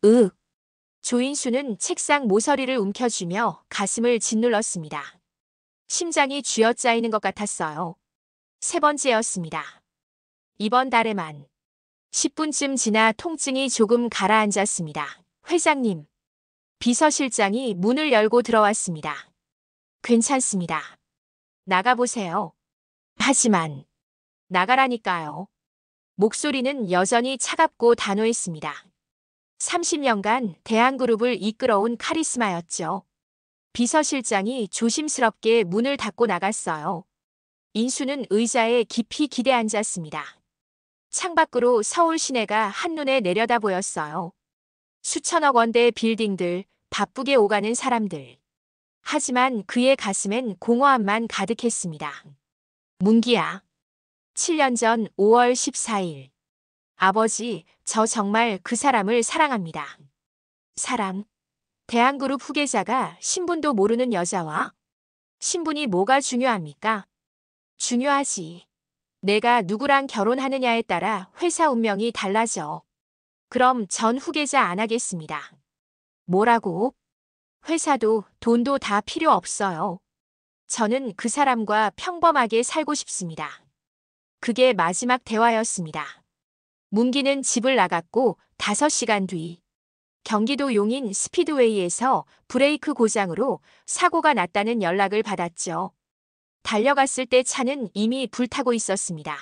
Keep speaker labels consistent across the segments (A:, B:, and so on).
A: 으. 조인수는 책상 모서리를 움켜쥐며 가슴을 짓눌렀습니다. 심장이 쥐어짜이는 것 같았어요. 세 번째였습니다. 이번 달에만. 10분쯤 지나 통증이 조금 가라앉았습니다. 회장님. 비서실장이 문을 열고 들어왔습니다. 괜찮습니다. 나가보세요. 하지만 나가라니까요. 목소리는 여전히 차갑고 단호했습니다. 30년간 대한그룹을 이끌어온 카리스마였죠. 비서실장이 조심스럽게 문을 닫고 나갔어요. 인수는 의자에 깊이 기대 앉았습니다. 창밖으로 서울 시내가 한눈에 내려다 보였어요. 수천억 원대 빌딩들, 바쁘게 오가는 사람들. 하지만 그의 가슴엔 공허함만 가득했습니다. 문기야. 7년 전 5월 14일. 아버지, 저 정말 그 사람을 사랑합니다. 사랑. 대한그룹 후계자가 신분도 모르는 여자와? 신분이 뭐가 중요합니까? 중요하지. 내가 누구랑 결혼하느냐에 따라 회사 운명이 달라져. 그럼 전 후계자 안 하겠습니다. 뭐라고? 회사도 돈도 다 필요 없어요. 저는 그 사람과 평범하게 살고 싶습니다. 그게 마지막 대화였습니다. 문기는 집을 나갔고 5시간 뒤 경기도 용인 스피드웨이에서 브레이크 고장으로 사고가 났다는 연락을 받았죠. 달려갔을 때 차는 이미 불타고 있었습니다.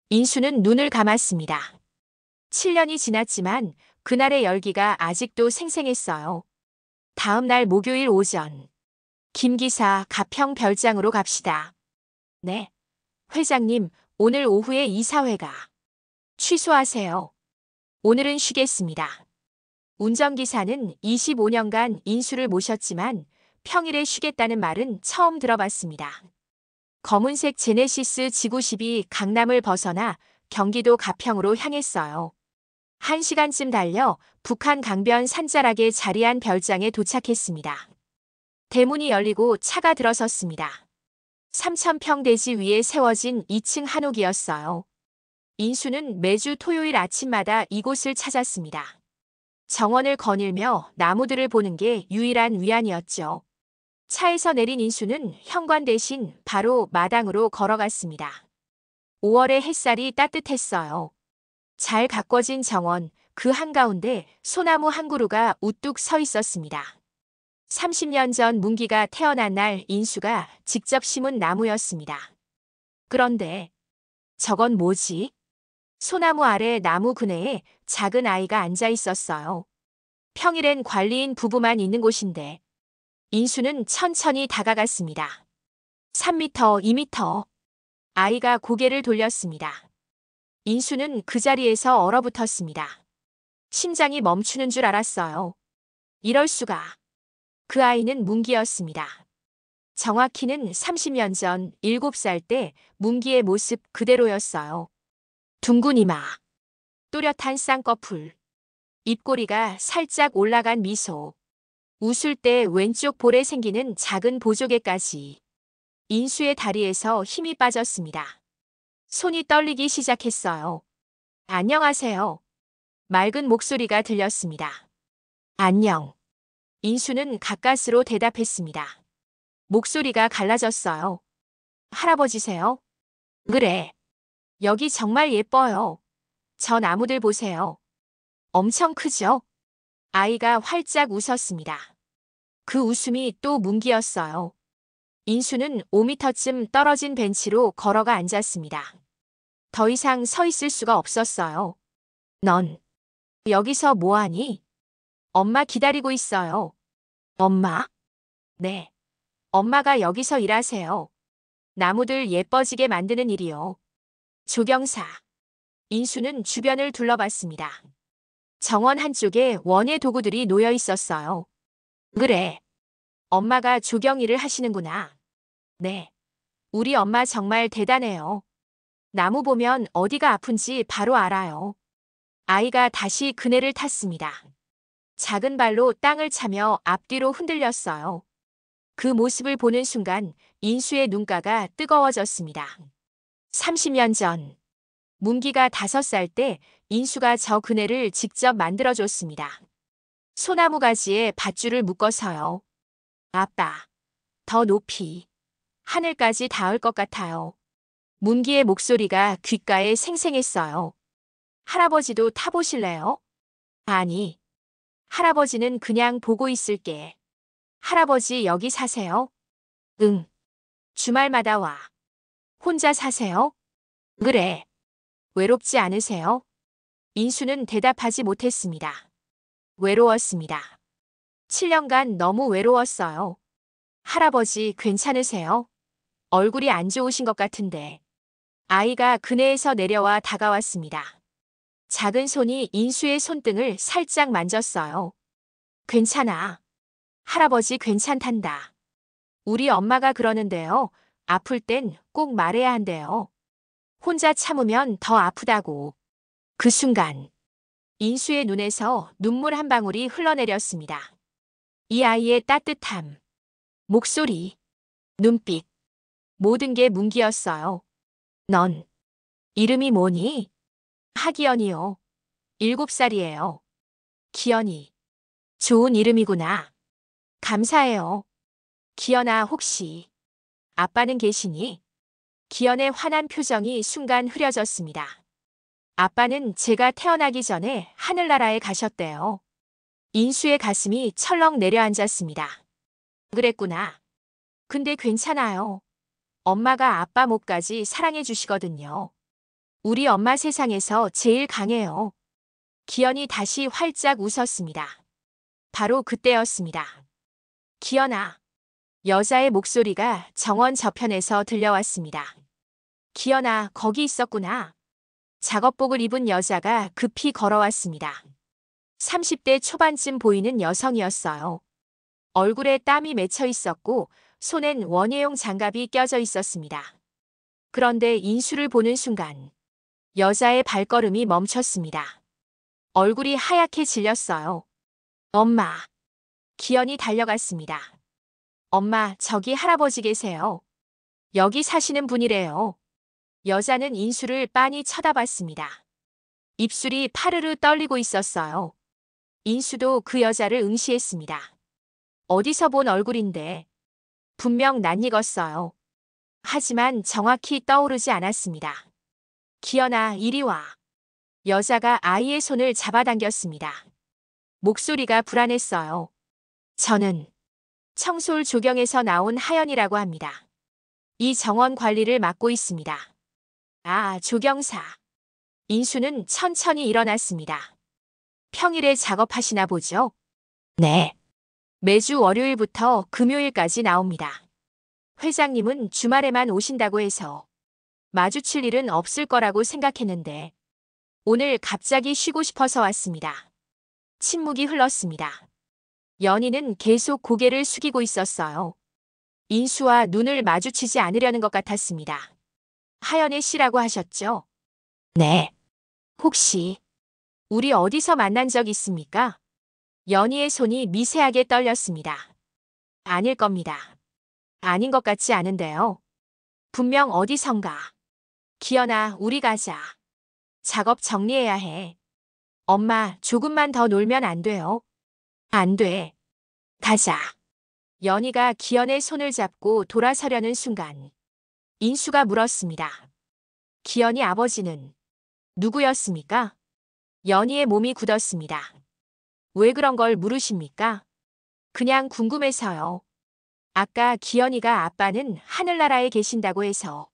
A: 인수는 눈을 감았습니다. 7년이 지났지만 그날의 열기가 아직도 생생했어요. 다음 날 목요일 오전. 김 기사 가평 별장으로 갑시다. 네. 회장님, 오늘 오후에 이사회가. 취소하세요. 오늘은 쉬겠습니다. 운전기사는 25년간 인수를 모셨지만 평일에 쉬겠다는 말은 처음 들어봤습니다. 검은색 제네시스 지구10이 강남을 벗어나 경기도 가평으로 향했어요. 1시간쯤 달려 북한 강변 산자락에 자리한 별장에 도착했습니다. 대문이 열리고 차가 들어섰습니다. 3,000평 대지 위에 세워진 2층 한옥이었어요. 인수는 매주 토요일 아침마다 이곳을 찾았습니다. 정원을 거닐며 나무들을 보는 게 유일한 위안이었죠. 차에서 내린 인수는 현관 대신 바로 마당으로 걸어갔습니다. 5월의 햇살이 따뜻했어요. 잘 가꿔진 정원, 그 한가운데 소나무 한 그루가 우뚝 서 있었습니다. 30년 전 문기가 태어난 날 인수가 직접 심은 나무였습니다. 그런데 저건 뭐지? 소나무 아래 나무 그네에 작은 아이가 앉아 있었어요. 평일엔 관리인 부부만 있는 곳인데 인수는 천천히 다가갔습니다. 3m, 2m. 아이가 고개를 돌렸습니다. 인수는 그 자리에서 얼어붙었습니다. 심장이 멈추는 줄 알았어요. 이럴 수가. 그 아이는 문기였습니다. 정확히는 30년 전 7살 때 문기의 모습 그대로였어요. 둥근 이마, 또렷한 쌍꺼풀, 입꼬리가 살짝 올라간 미소, 웃을 때 왼쪽 볼에 생기는 작은 보조개까지. 인수의 다리에서 힘이 빠졌습니다. 손이 떨리기 시작했어요. 안녕하세요. 맑은 목소리가 들렸습니다. 안녕. 인수는 가까스로 대답했습니다. 목소리가 갈라졌어요. 할아버지세요? 그래. 여기 정말 예뻐요. 저 나무들 보세요. 엄청 크죠? 아이가 활짝 웃었습니다. 그 웃음이 또 문기였어요. 인수는 5m쯤 떨어진 벤치로 걸어가 앉았습니다. 더 이상 서 있을 수가 없었어요. 넌 여기서 뭐하니? 엄마 기다리고 있어요. 엄마? 네. 엄마가 여기서 일하세요. 나무들 예뻐지게 만드는 일이요. 조경사. 인수는 주변을 둘러봤습니다. 정원 한쪽에 원예 도구들이 놓여 있었어요. 그래. 엄마가 조경 일을 하시는구나. 네. 우리 엄마 정말 대단해요. 나무 보면 어디가 아픈지 바로 알아요. 아이가 다시 그네를 탔습니다. 작은 발로 땅을 차며 앞뒤로 흔들렸어요. 그 모습을 보는 순간 인수의 눈가가 뜨거워졌습니다. 30년 전, 문기가 5살 때 인수가 저 그네를 직접 만들어줬습니다. 소나무 가지에 밧줄을 묶어서요. 아빠, 더 높이. 하늘까지 닿을 것 같아요. 문기의 목소리가 귓가에 생생했어요. 할아버지도 타보실래요? 아니, 할아버지는 그냥 보고 있을게. 할아버지 여기 사세요? 응. 주말마다 와. 혼자 사세요? 그래. 외롭지 않으세요? 인수는 대답하지 못했습니다. 외로웠습니다. 7년간 너무 외로웠어요. 할아버지 괜찮으세요? 얼굴이 안 좋으신 것 같은데. 아이가 그네에서 내려와 다가왔습니다. 작은 손이 인수의 손등을 살짝 만졌어요. 괜찮아. 할아버지 괜찮단다. 우리 엄마가 그러는데요. 아플 땐 꼭 말해야 한대요. 혼자 참으면 더 아프다고. 그 순간 인수의 눈에서 눈물 한 방울이 흘러내렸습니다. 이 아이의 따뜻함, 목소리, 눈빛, 모든 게 문기였어요. 넌 이름이 뭐니? 하기연이요. 7살이에요. 기연이. 좋은 이름이구나. 감사해요. 기연아 혹시 아빠는 계시니? 기연의 환한 표정이 순간 흐려졌습니다. 아빠는 제가 태어나기 전에 하늘나라에 가셨대요. 인수의 가슴이 철렁 내려앉았습니다. 그랬구나. 근데 괜찮아요. 엄마가 아빠 목까지 사랑해 주시거든요. 우리 엄마 세상에서 제일 강해요. 기연이 다시 활짝 웃었습니다. 바로 그때였습니다. 기연아. 여자의 목소리가 정원 저편에서 들려왔습니다. 기연아, 거기 있었구나. 작업복을 입은 여자가 급히 걸어왔습니다. 30대 초반쯤 보이는 여성이었어요. 얼굴에 땀이 맺혀 있었고 손엔 원예용 장갑이 껴져 있었습니다. 그런데 인수를 보는 순간 여자의 발걸음이 멈췄습니다. 얼굴이 하얗게 질렸어요. 엄마. 기연이 달려갔습니다. 엄마, 저기 할아버지 계세요. 여기 사시는 분이래요. 여자는 인수를 빤히 쳐다봤습니다. 입술이 파르르 떨리고 있었어요. 인수도 그 여자를 응시했습니다. 어디서 본 얼굴인데. 분명 낯익었어요. 하지만 정확히 떠오르지 않았습니다. 기연아, 이리 와. 여자가 아이의 손을 잡아당겼습니다. 목소리가 불안했어요. 저는 청솔 조경에서 나온 하연이라고 합니다. 이 정원 관리를 맡고 있습니다. 아, 조경사. 인수는 천천히 일어났습니다. 평일에 작업하시나 보죠? 네. 매주 월요일부터 금요일까지 나옵니다. 회장님은 주말에만 오신다고 해서 마주칠 일은 없을 거라고 생각했는데 오늘 갑자기 쉬고 싶어서 왔습니다. 침묵이 흘렀습니다. 연희는 계속 고개를 숙이고 있었어요. 인수와 눈을 마주치지 않으려는 것 같았습니다. 하연의 씨라고 하셨죠? 네. 혹시 우리 어디서 만난 적 있습니까? 연희의 손이 미세하게 떨렸습니다. 아닐 겁니다. 아닌 것 같지 않은데요. 분명 어디선가. 기연아, 우리 가자. 작업 정리해야 해. 엄마, 조금만 더 놀면 안 돼요? 안 돼. 가자. 연희가 기연의 손을 잡고 돌아서려는 순간 인수가 물었습니다. 기연이 아버지는 누구였습니까? 연희의 몸이 굳었습니다. 왜 그런 걸 물으십니까? 그냥 궁금해서요. 아까 기연이가 아빠는 하늘나라에 계신다고 해서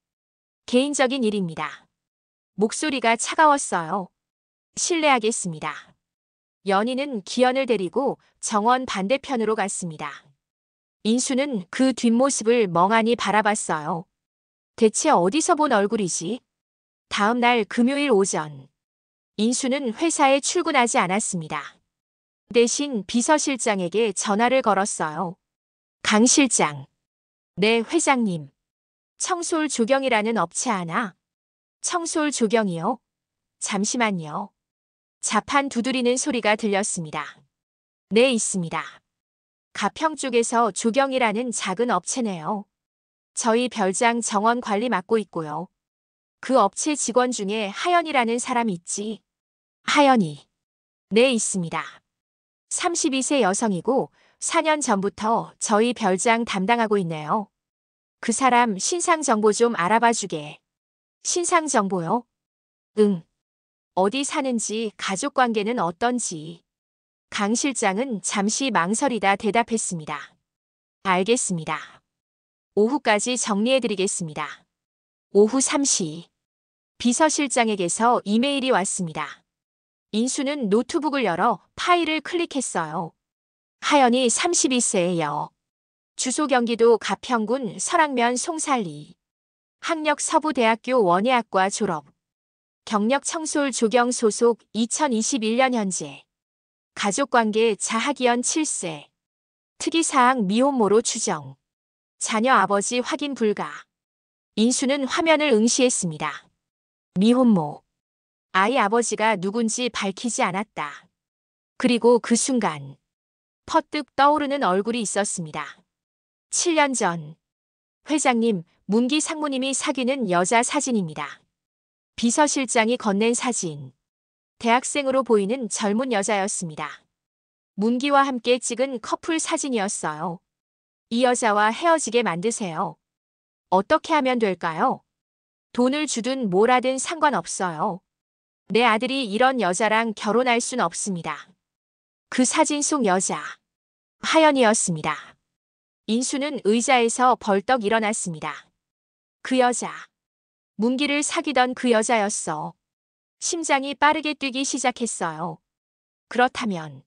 A: 개인적인 일입니다. 목소리가 차가웠어요. 실례하겠습니다. 연희는 기연을 데리고 정원 반대편으로 갔습니다. 인수는 그 뒷모습을 멍하니 바라봤어요. 대체 어디서 본 얼굴이지? 다음 날 금요일 오전. 인수는 회사에 출근하지 않았습니다. 대신 비서실장에게 전화를 걸었어요. 강 실장. 네, 회장님. 청솔 조경이라는 업체 하나. 청솔 조경이요? 잠시만요. 자판 두드리는 소리가 들렸습니다. 네, 있습니다. 가평 쪽에서 조경이라는 작은 업체네요. 저희 별장 정원 관리 맡고 있고요. 그 업체 직원 중에 하연이라는 사람 있지? 하연이. 네, 있습니다. 32세 여성이고 4년 전부터 저희 별장 담당하고 있네요. 그 사람 신상 정보 좀 알아봐 주게. 신상 정보요? 응. 어디 사는지, 가족 관계는 어떤지. 강 실장은 잠시 망설이다 대답했습니다. 알겠습니다. 오후까지 정리해드리겠습니다. 오후 3시. 비서실장에게서 이메일이 왔습니다. 인수는 노트북을 열어 파일을 클릭했어요. 하연이 32세예요. 주소 경기도 가평군 설악면 송살리. 학력 서부대학교 원예학과 졸업. 경력 청솔 조경 소속 2021년 현재. 가족관계 자하기연 7세. 특이사항 미혼모로 추정. 자녀 아버지 확인 불가. 인수는 화면을 응시했습니다. 미혼모. 아이 아버지가 누군지 밝히지 않았다. 그리고 그 순간 퍼뜩 떠오르는 얼굴이 있었습니다. 7년 전. 회장님, 문기 상무님이 사귀는 여자 사진입니다. 비서실장이 건넨 사진. 대학생으로 보이는 젊은 여자였습니다. 문기와 함께 찍은 커플 사진이었어요. 이 여자와 헤어지게 만드세요. 어떻게 하면 될까요? 돈을 주든 뭘 하든 상관없어요. 내 아들이 이런 여자랑 결혼할 순 없습니다. 그 사진 속 여자. 하연이었습니다. 인수는 의자에서 벌떡 일어났습니다. 그 여자. 문기를 사귀던 그 여자였어. 심장이 빠르게 뛰기 시작했어요. 그렇다면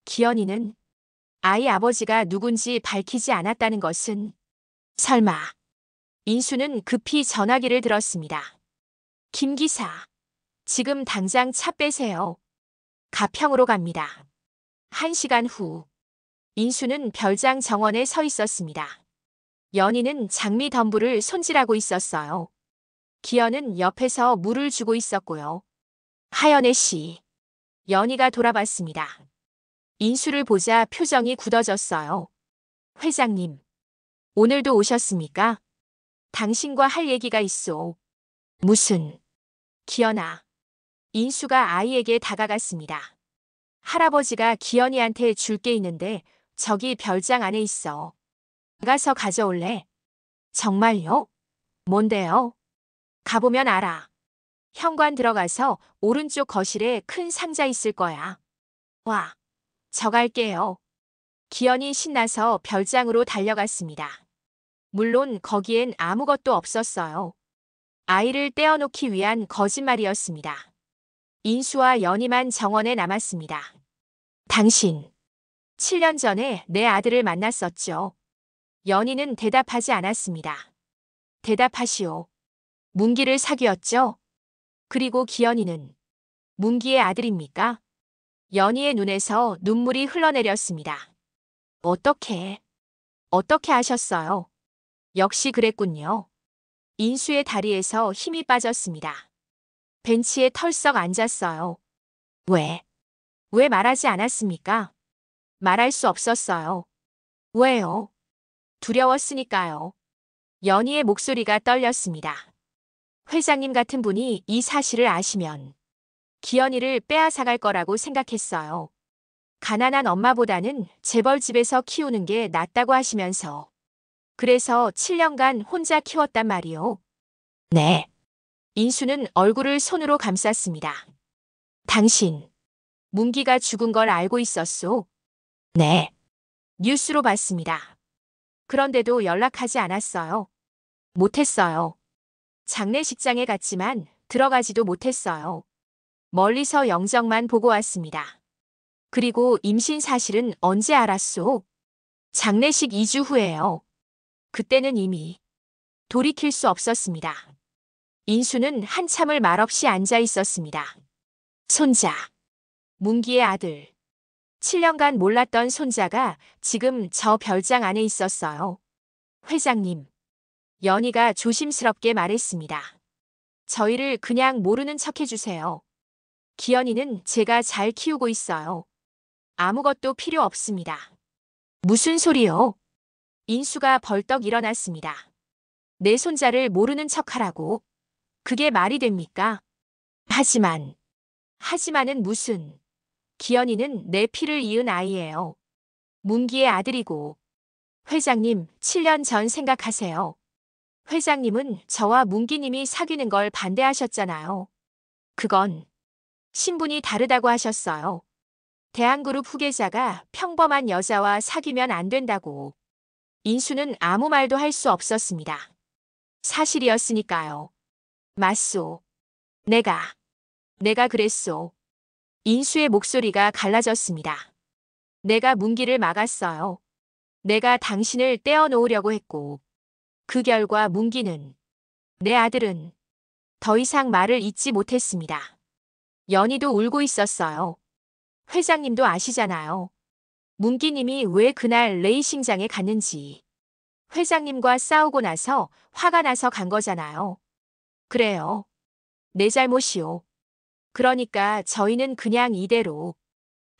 A: 기현이는 아이 아버지가 누군지 밝히지 않았다는 것은 설마. 인수는 급히 전화기를 들었습니다. 김 기사. 지금 당장 차 빼세요. 가평으로 갑니다. 1시간 후. 인수는 별장 정원에 서 있었습니다. 연희는 장미 덤불을 손질하고 있었어요. 기현은 옆에서 물을 주고 있었고요. 하연애 씨. 연희가 돌아봤습니다. 인수를 보자 표정이 굳어졌어요. 회장님. 오늘도 오셨습니까? 당신과 할 얘기가 있소. 무슨. 기현아. 인수가 아이에게 다가갔습니다. 할아버지가 기현이한테 줄 게 있는데 저기 별장 안에 있어. 가서 가져올래? 정말요? 뭔데요? 가보면 알아. 현관 들어가서 오른쪽 거실에 큰 상자 있을 거야. 와, 저 갈게요. 기현이 신나서 별장으로 달려갔습니다. 물론 거기엔 아무것도 없었어요. 아이를 떼어놓기 위한 거짓말이었습니다. 인수와 연희만 정원에 남았습니다. 당신, 7년 전에 내 아들을 만났었죠. 연희는 대답하지 않았습니다. 대답하시오. 문기를 사귀었죠? 그리고 기현이는 문기의 아들입니까? 연희의 눈에서 눈물이 흘러내렸습니다. 어떻게 아셨어요? 역시 그랬군요. 인수의 다리에서 힘이 빠졌습니다. 벤치에 털썩 앉았어요. 왜 말하지 않았습니까? 말할 수 없었어요. 왜요? 두려웠으니까요. 연희의 목소리가 떨렸습니다. 회장님 같은 분이 이 사실을 아시면 기현이를 빼앗아갈 거라고 생각했어요. 가난한 엄마보다는 재벌집에서 키우는 게 낫다고 하시면서. 그래서 7년간 혼자 키웠단 말이요. 네. 인수는 얼굴을 손으로 감쌌습니다. 당신, 문기가 죽은 걸 알고 있었소? 네. 뉴스로 봤습니다. 그런데도 연락하지 않았어요. 못했어요. 장례식장에 갔지만 들어가지도 못했어요. 멀리서 영정만 보고 왔습니다. 그리고 임신 사실은 언제 알았소? 장례식 2주 후에요. 그때는 이미 돌이킬 수 없었습니다. 인수는 한참을 말없이 앉아 있었습니다. 손자. 문기의 아들. 7년간 몰랐던 손자가 지금 저 별장 안에 있었어요. 회장님. 연희가 조심스럽게 말했습니다. 저희를 그냥 모르는 척 해주세요. 기현이는 제가 잘 키우고 있어요. 아무것도 필요 없습니다. 무슨 소리요? 인수가 벌떡 일어났습니다. 내 손자를 모르는 척하라고. 그게 말이 됩니까? 하지만은 무슨. 기현이는 내 피를 이은 아이예요. 문기의 아들이고. 회장님, 7년 전 생각하세요. 회장님은 저와 문기님이 사귀는 걸 반대하셨잖아요. 그건 신분이 다르다고 하셨어요. 대한그룹 후계자가 평범한 여자와 사귀면 안 된다고. 인수는 아무 말도 할 수 없었습니다. 사실이었으니까요. 맞소. 내가 그랬소. 인수의 목소리가 갈라졌습니다. 내가 문기를 막았어요. 내가 당신을 떼어놓으려고 했고. 그 결과 문기는, 내 아들은 더 이상 말을 잇지 못했습니다. 연희도 울고 있었어요. 회장님도 아시잖아요. 문기님이 왜 그날 레이싱장에 갔는지. 회장님과 싸우고 나서 화가 나서 간 거잖아요. 그래요. 내 잘못이요. 그러니까 저희는 그냥 이대로.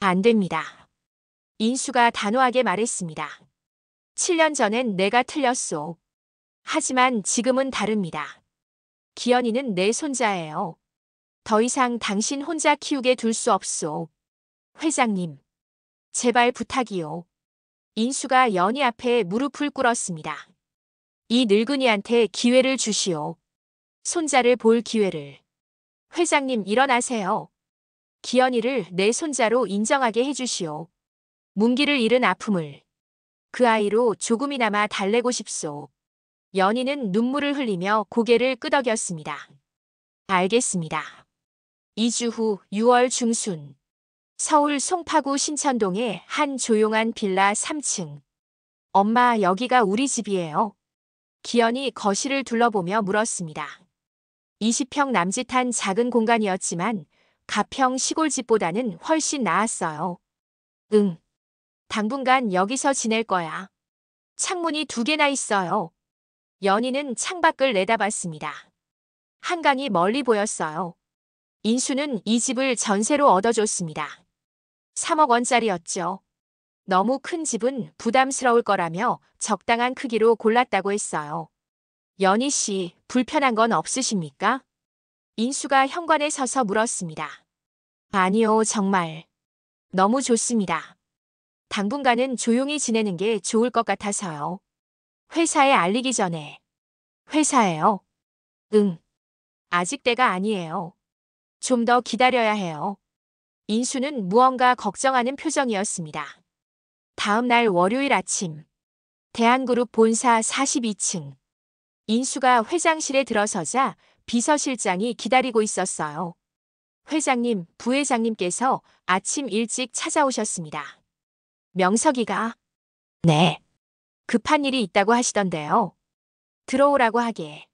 A: 안 됩니다. 인수가 단호하게 말했습니다. 7년 전엔 내가 틀렸소. 하지만 지금은 다릅니다. 기현이는 내 손자예요. 더 이상 당신 혼자 키우게 둘 수 없소. 회장님, 제발 부탁이요. 인수가 연희 앞에 무릎을 꿇었습니다. 이 늙은이한테 기회를 주시오. 손자를 볼 기회를. 회장님 일어나세요. 기현이를 내 손자로 인정하게 해주시오. 문기를 잃은 아픔을 그 아이로 조금이나마 달래고 싶소. 연희는 눈물을 흘리며 고개를 끄덕였습니다. 알겠습니다. 2주 후 6월 중순. 서울 송파구 신천동의 한 조용한 빌라 3층. 엄마, 여기가 우리 집이에요. 기현이 거실을 둘러보며 물었습니다. 20평 남짓한 작은 공간이었지만 가평 시골집보다는 훨씬 나았어요. 응. 당분간 여기서 지낼 거야. 창문이 2개나 있어요. 연희는 창밖을 내다봤습니다. 한강이 멀리 보였어요. 인수는 이 집을 전세로 얻어줬습니다. 3억 원짜리였죠. 너무 큰 집은 부담스러울 거라며 적당한 크기로 골랐다고 했어요. 연희 씨, 불편한 건 없으십니까? 인수가 현관에 서서 물었습니다. 아니요, 정말. 너무 좋습니다. 당분간은 조용히 지내는 게 좋을 것 같아서요. 회사에 알리기 전에. 회사에요? 응. 아직 때가 아니에요. 좀 더 기다려야 해요. 인수는 무언가 걱정하는 표정이었습니다. 다음 날 월요일 아침. 대한그룹 본사 42층. 인수가 회장실에 들어서자 비서실장이 기다리고 있었어요. 회장님, 부회장님께서 아침 일찍 찾아오셨습니다. 명석이가? 네. 급한 일이 있다고 하시던데요. 들어오라고 하게.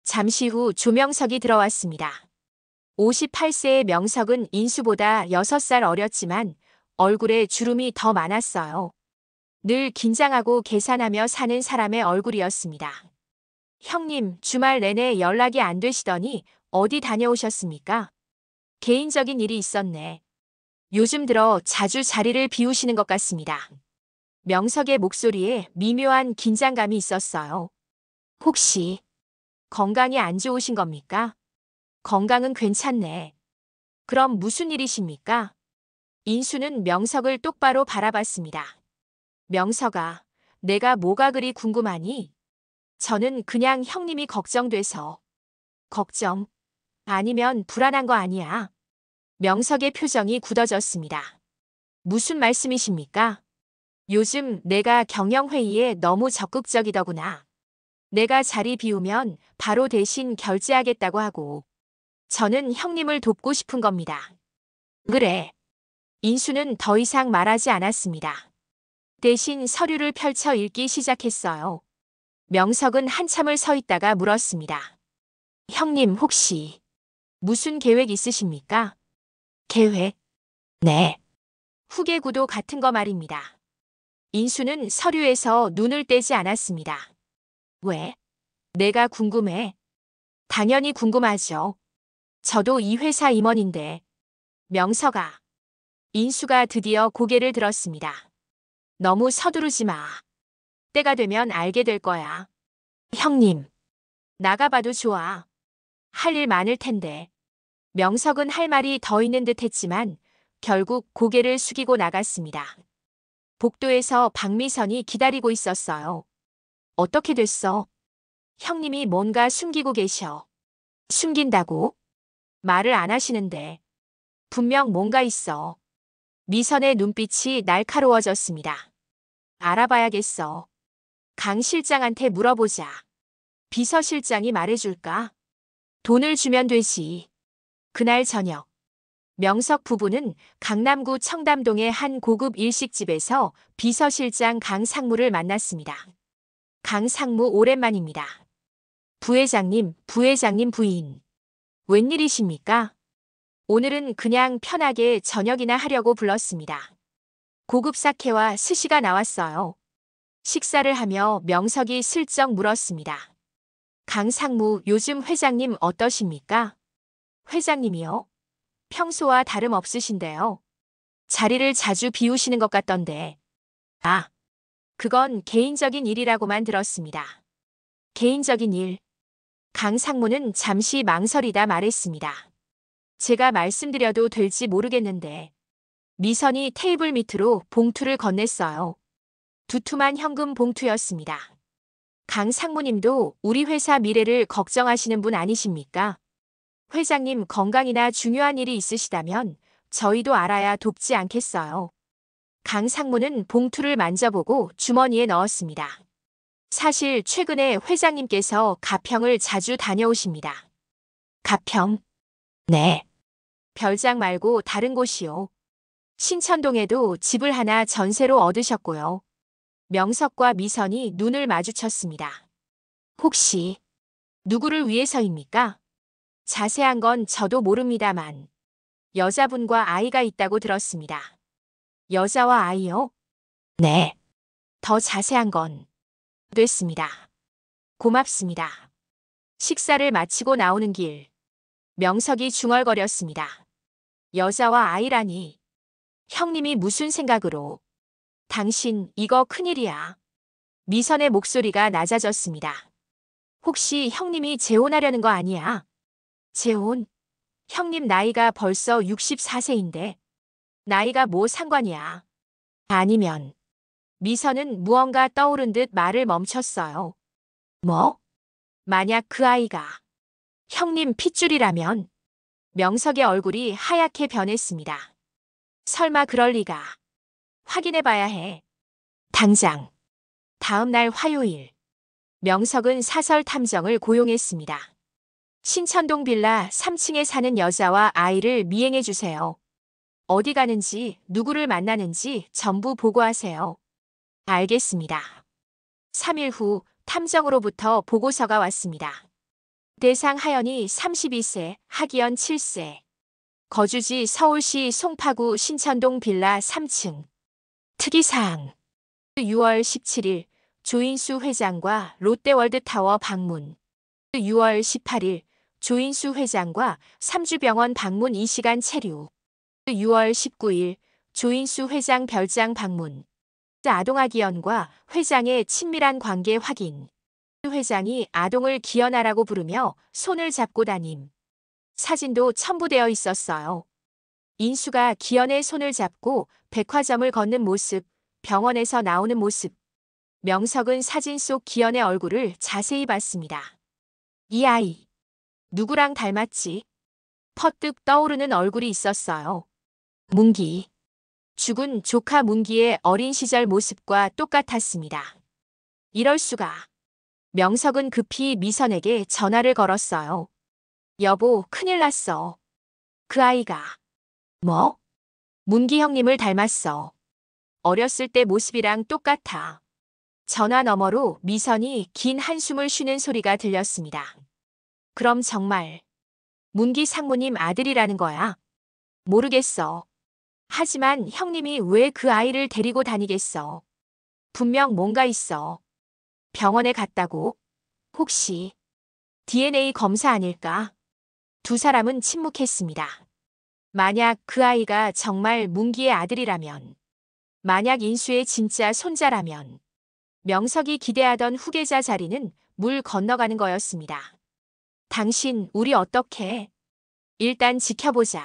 A: 잠시 후 조명석이 들어왔습니다. 58세의 명석은 인수보다 6살 어렸지만 얼굴에 주름이 더 많았어요. 늘 긴장하고 계산하며 사는 사람의 얼굴이었습니다. 형님, 주말 내내 연락이 안 되시더니 어디 다녀오셨습니까? 개인적인 일이 있었네. 요즘 들어 자주 자리를 비우시는 것 같습니다. 명석의 목소리에 미묘한 긴장감이 있었어요. 혹시 건강이 안 좋으신 겁니까? 건강은 괜찮네. 그럼 무슨 일이십니까? 인수는 명석을 똑바로 바라봤습니다. 명석아, 내가 뭐가 그리 궁금하니? 저는 그냥 형님이 걱정돼서. 걱정? 아니면 불안한 거 아니야? 명석의 표정이 굳어졌습니다. 무슨 말씀이십니까? 요즘 내가 경영회의에 너무 적극적이더구나. 내가 자리 비우면 바로 대신 결제하겠다고 하고. 저는 형님을 돕고 싶은 겁니다. 그래. 인수는 더 이상 말하지 않았습니다. 대신 서류를 펼쳐 읽기 시작했어요. 명석은 한참을 서 있다가 물었습니다. 형님 혹시 무슨 계획 있으십니까? 계획? 네. 후계 구도 같은 거 말입니다. 인수는 서류에서 눈을 떼지 않았습니다. 왜? 내가 궁금해. 당연히 궁금하죠. 저도 이 회사 임원인데. 명석아. 인수가 드디어 고개를 들었습니다. 너무 서두르지 마. 때가 되면 알게 될 거야. 형님. 나가봐도 좋아. 할 일 많을 텐데. 명석은 할 말이 더 있는 듯 했지만 결국 고개를 숙이고 나갔습니다. 복도에서 박미선이 기다리고 있었어요. 어떻게 됐어? 형님이 뭔가 숨기고 계셔. 숨긴다고? 말을 안 하시는데. 분명 뭔가 있어. 미선의 눈빛이 날카로워졌습니다. 알아봐야겠어. 강 실장한테 물어보자. 비서실장이 말해줄까? 돈을 주면 되지. 그날 저녁, 명석 부부는 강남구 청담동의 한 고급 일식집에서 비서실장 강 상무를 만났습니다. 강 상무 오랜만입니다. 부회장님 부인. 웬일이십니까? 오늘은 그냥 편하게 저녁이나 하려고 불렀습니다. 고급 사케와 스시가 나왔어요. 식사를 하며 명석이 슬쩍 물었습니다. 강 상무, 요즘 회장님 어떠십니까? 회장님이요? 평소와 다름없으신데요. 자리를 자주 비우시는 것 같던데. 아, 그건 개인적인 일이라고만 들었습니다. 개인적인 일. 강 상무는 잠시 망설이다 말했습니다. 제가 말씀드려도 될지 모르겠는데. 미선이 테이블 밑으로 봉투를 건넸어요. 두툼한 현금 봉투였습니다. 강 상무님도 우리 회사 미래를 걱정하시는 분 아니십니까? 회장님 건강이나 중요한 일이 있으시다면 저희도 알아야 돕지 않겠어요. 강 상무는 봉투를 만져보고 주머니에 넣었습니다. 사실 최근에 회장님께서 가평을 자주 다녀오십니다. 가평? 네. 별장 말고 다른 곳이요. 신천동에도 집을 하나 전세로 얻으셨고요. 명석과 미선이 눈을 마주쳤습니다. 혹시 누구를 위해서입니까? 자세한 건 저도 모릅니다만 여자분과 아이가 있다고 들었습니다. 여자와 아이요? 네. 더 자세한 건 됐습니다. 고맙습니다. 식사를 마치고 나오는 길, 명석이 중얼거렸습니다. 여자와 아이라니. 형님이 무슨 생각으로? 당신 이거 큰일이야. 미선의 목소리가 낮아졌습니다. 혹시 형님이 재혼하려는 거 아니야? 재혼? 형님 나이가 벌써 64세인데. 나이가 뭐 상관이야. 아니면. 미선은 무언가 떠오른 듯 말을 멈췄어요. 뭐? 만약 그 아이가 형님 핏줄이라면? 명석의 얼굴이 하얗게 변했습니다. 설마 그럴 리가. 확인해봐야 해. 당장. 다음 날 화요일. 명석은 사설 탐정을 고용했습니다. 신천동 빌라 3층에 사는 여자와 아이를 미행해주세요. 어디 가는지, 누구를 만나는지 전부 보고하세요. 알겠습니다. 3일 후 탐정으로부터 보고서가 왔습니다. 대상 하연이 32세, 하기연 7세. 거주지 서울시 송파구 신천동 빌라 3층. 특이사항. 6월 17일 조인수 회장과 롯데월드타워 방문. 6월 18일 조인수 회장과 삼주병원 방문 2시간 체류. 6월 19일 조인수 회장 별장 방문. 아동아 기현과 회장의 친밀한 관계 확인. 회장이 아동을 기현아라고 부르며 손을 잡고 다님. 사진도 첨부되어 있었어요. 인수가 기현의 손을 잡고 백화점을 걷는 모습, 병원에서 나오는 모습. 명석은 사진 속 기현의 얼굴을 자세히 봤습니다. 이 아이, 누구랑 닮았지? 퍼뜩 떠오르는 얼굴이 있었어요. 문기. 죽은 조카 문기의 어린 시절 모습과 똑같았습니다. 이럴 수가. 명석은 급히 미선에게 전화를 걸었어요. 여보, 큰일 났어. 그 아이가. 뭐? 문기 형님을 닮았어. 어렸을 때 모습이랑 똑같아. 전화 너머로 미선이 긴 한숨을 쉬는 소리가 들렸습니다. 그럼 정말 문기 상무님 아들이라는 거야? 모르겠어. 하지만 형님이 왜 그 아이를 데리고 다니겠어? 분명 뭔가 있어. 병원에 갔다고? 혹시 DNA 검사 아닐까? 두 사람은 침묵했습니다. 만약 그 아이가 정말 문기의 아들이라면, 만약 인수의 진짜 손자라면, 명석이 기대하던 후계자 자리는 물 건너가는 거였습니다. 당신, 우리 어떻게? 일단 지켜보자.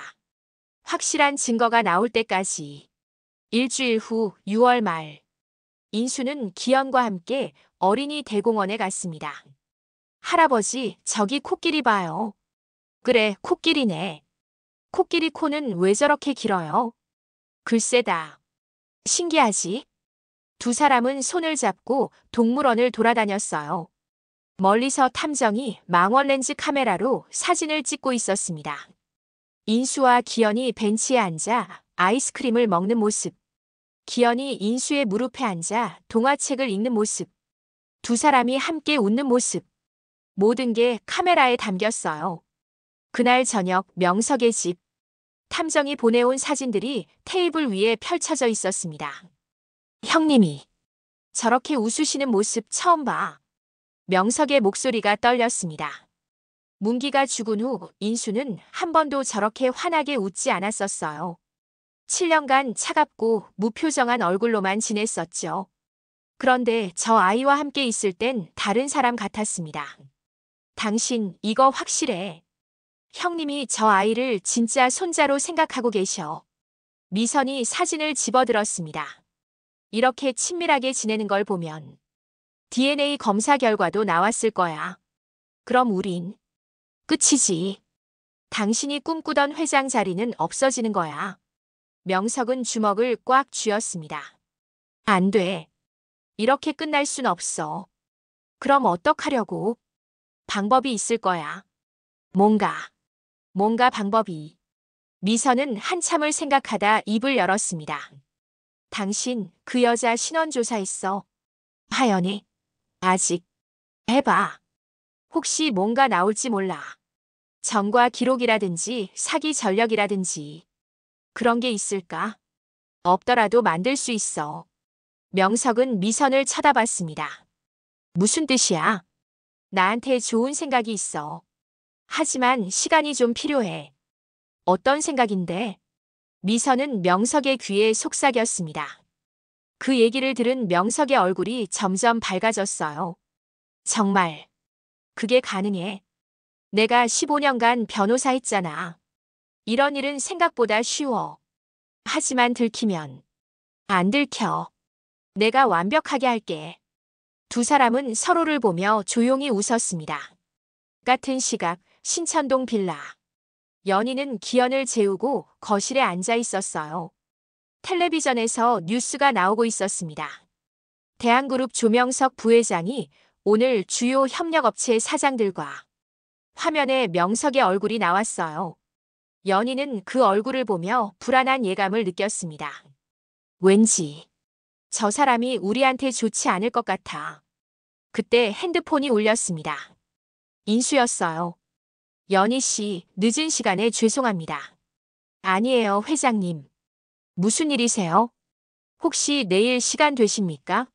A: 확실한 증거가 나올 때까지. 일주일 후 6월 말. 인수는 기현과 함께 어린이 대공원에 갔습니다. 할아버지, 저기 코끼리 봐요. 그래, 코끼리네. 코끼리 코는 왜 저렇게 길어요? 글쎄다. 신기하지? 두 사람은 손을 잡고 동물원을 돌아다녔어요. 멀리서 탐정이 망원 렌즈 카메라로 사진을 찍고 있었습니다. 인수와 기현이 벤치에 앉아 아이스크림을 먹는 모습. 기현이 인수의 무릎에 앉아 동화책을 읽는 모습. 두 사람이 함께 웃는 모습. 모든 게 카메라에 담겼어요. 그날 저녁 명석의 집. 탐정이 보내온 사진들이 테이블 위에 펼쳐져 있었습니다. 형님이 저렇게 웃으시는 모습 처음 봐. 명석의 목소리가 떨렸습니다. 문기가 죽은 후 인수는 한 번도 저렇게 환하게 웃지 않았었어요. 7년간 차갑고 무표정한 얼굴로만 지냈었죠. 그런데 저 아이와 함께 있을 땐 다른 사람 같았습니다. 당신 이거 확실해. 형님이 저 아이를 진짜 손자로 생각하고 계셔. 미선이 사진을 집어들었습니다. 이렇게 친밀하게 지내는 걸 보면 DNA 검사 결과도 나왔을 거야. 그럼 우린 끝이지. 당신이 꿈꾸던 회장 자리는 없어지는 거야. 명석은 주먹을 꽉 쥐었습니다. 안 돼. 이렇게 끝날 순 없어. 그럼 어떡하려고? 방법이 있을 거야. 뭔가 방법이. 미선은 한참을 생각하다 입을 열었습니다. 당신 그 여자 신원 조사했어. 하연이. 아직. 해봐. 혹시 뭔가 나올지 몰라. 전과 기록이라든지 사기 전력이라든지 그런 게 있을까? 없더라도 만들 수 있어. 명석은 미선을 쳐다봤습니다. 무슨 뜻이야? 나한테 좋은 생각이 있어. 하지만 시간이 좀 필요해. 어떤 생각인데? 미선은 명석의 귀에 속삭였습니다. 그 얘기를 들은 명석의 얼굴이 점점 밝아졌어요. 정말. 그게 가능해. 내가 15년간 변호사 했잖아. 이런 일은 생각보다 쉬워. 하지만 들키면. 안 들켜. 내가 완벽하게 할게. 두 사람은 서로를 보며 조용히 웃었습니다. 같은 시각 신천동 빌라. 연희는 기현을 재우고 거실에 앉아 있었어요. 텔레비전에서 뉴스가 나오고 있었습니다. 대한그룹 조명석 부회장이 오늘 주요 협력업체 사장들과 화면에 명석의 얼굴이 나왔어요. 연희는 그 얼굴을 보며 불안한 예감을 느꼈습니다. 왠지 저 사람이 우리한테 좋지 않을 것 같아. 그때 핸드폰이 울렸습니다. 인수였어요. 연희 씨, 늦은 시간에 죄송합니다. 아니에요, 회장님. 무슨 일이세요? 혹시 내일 시간 되십니까?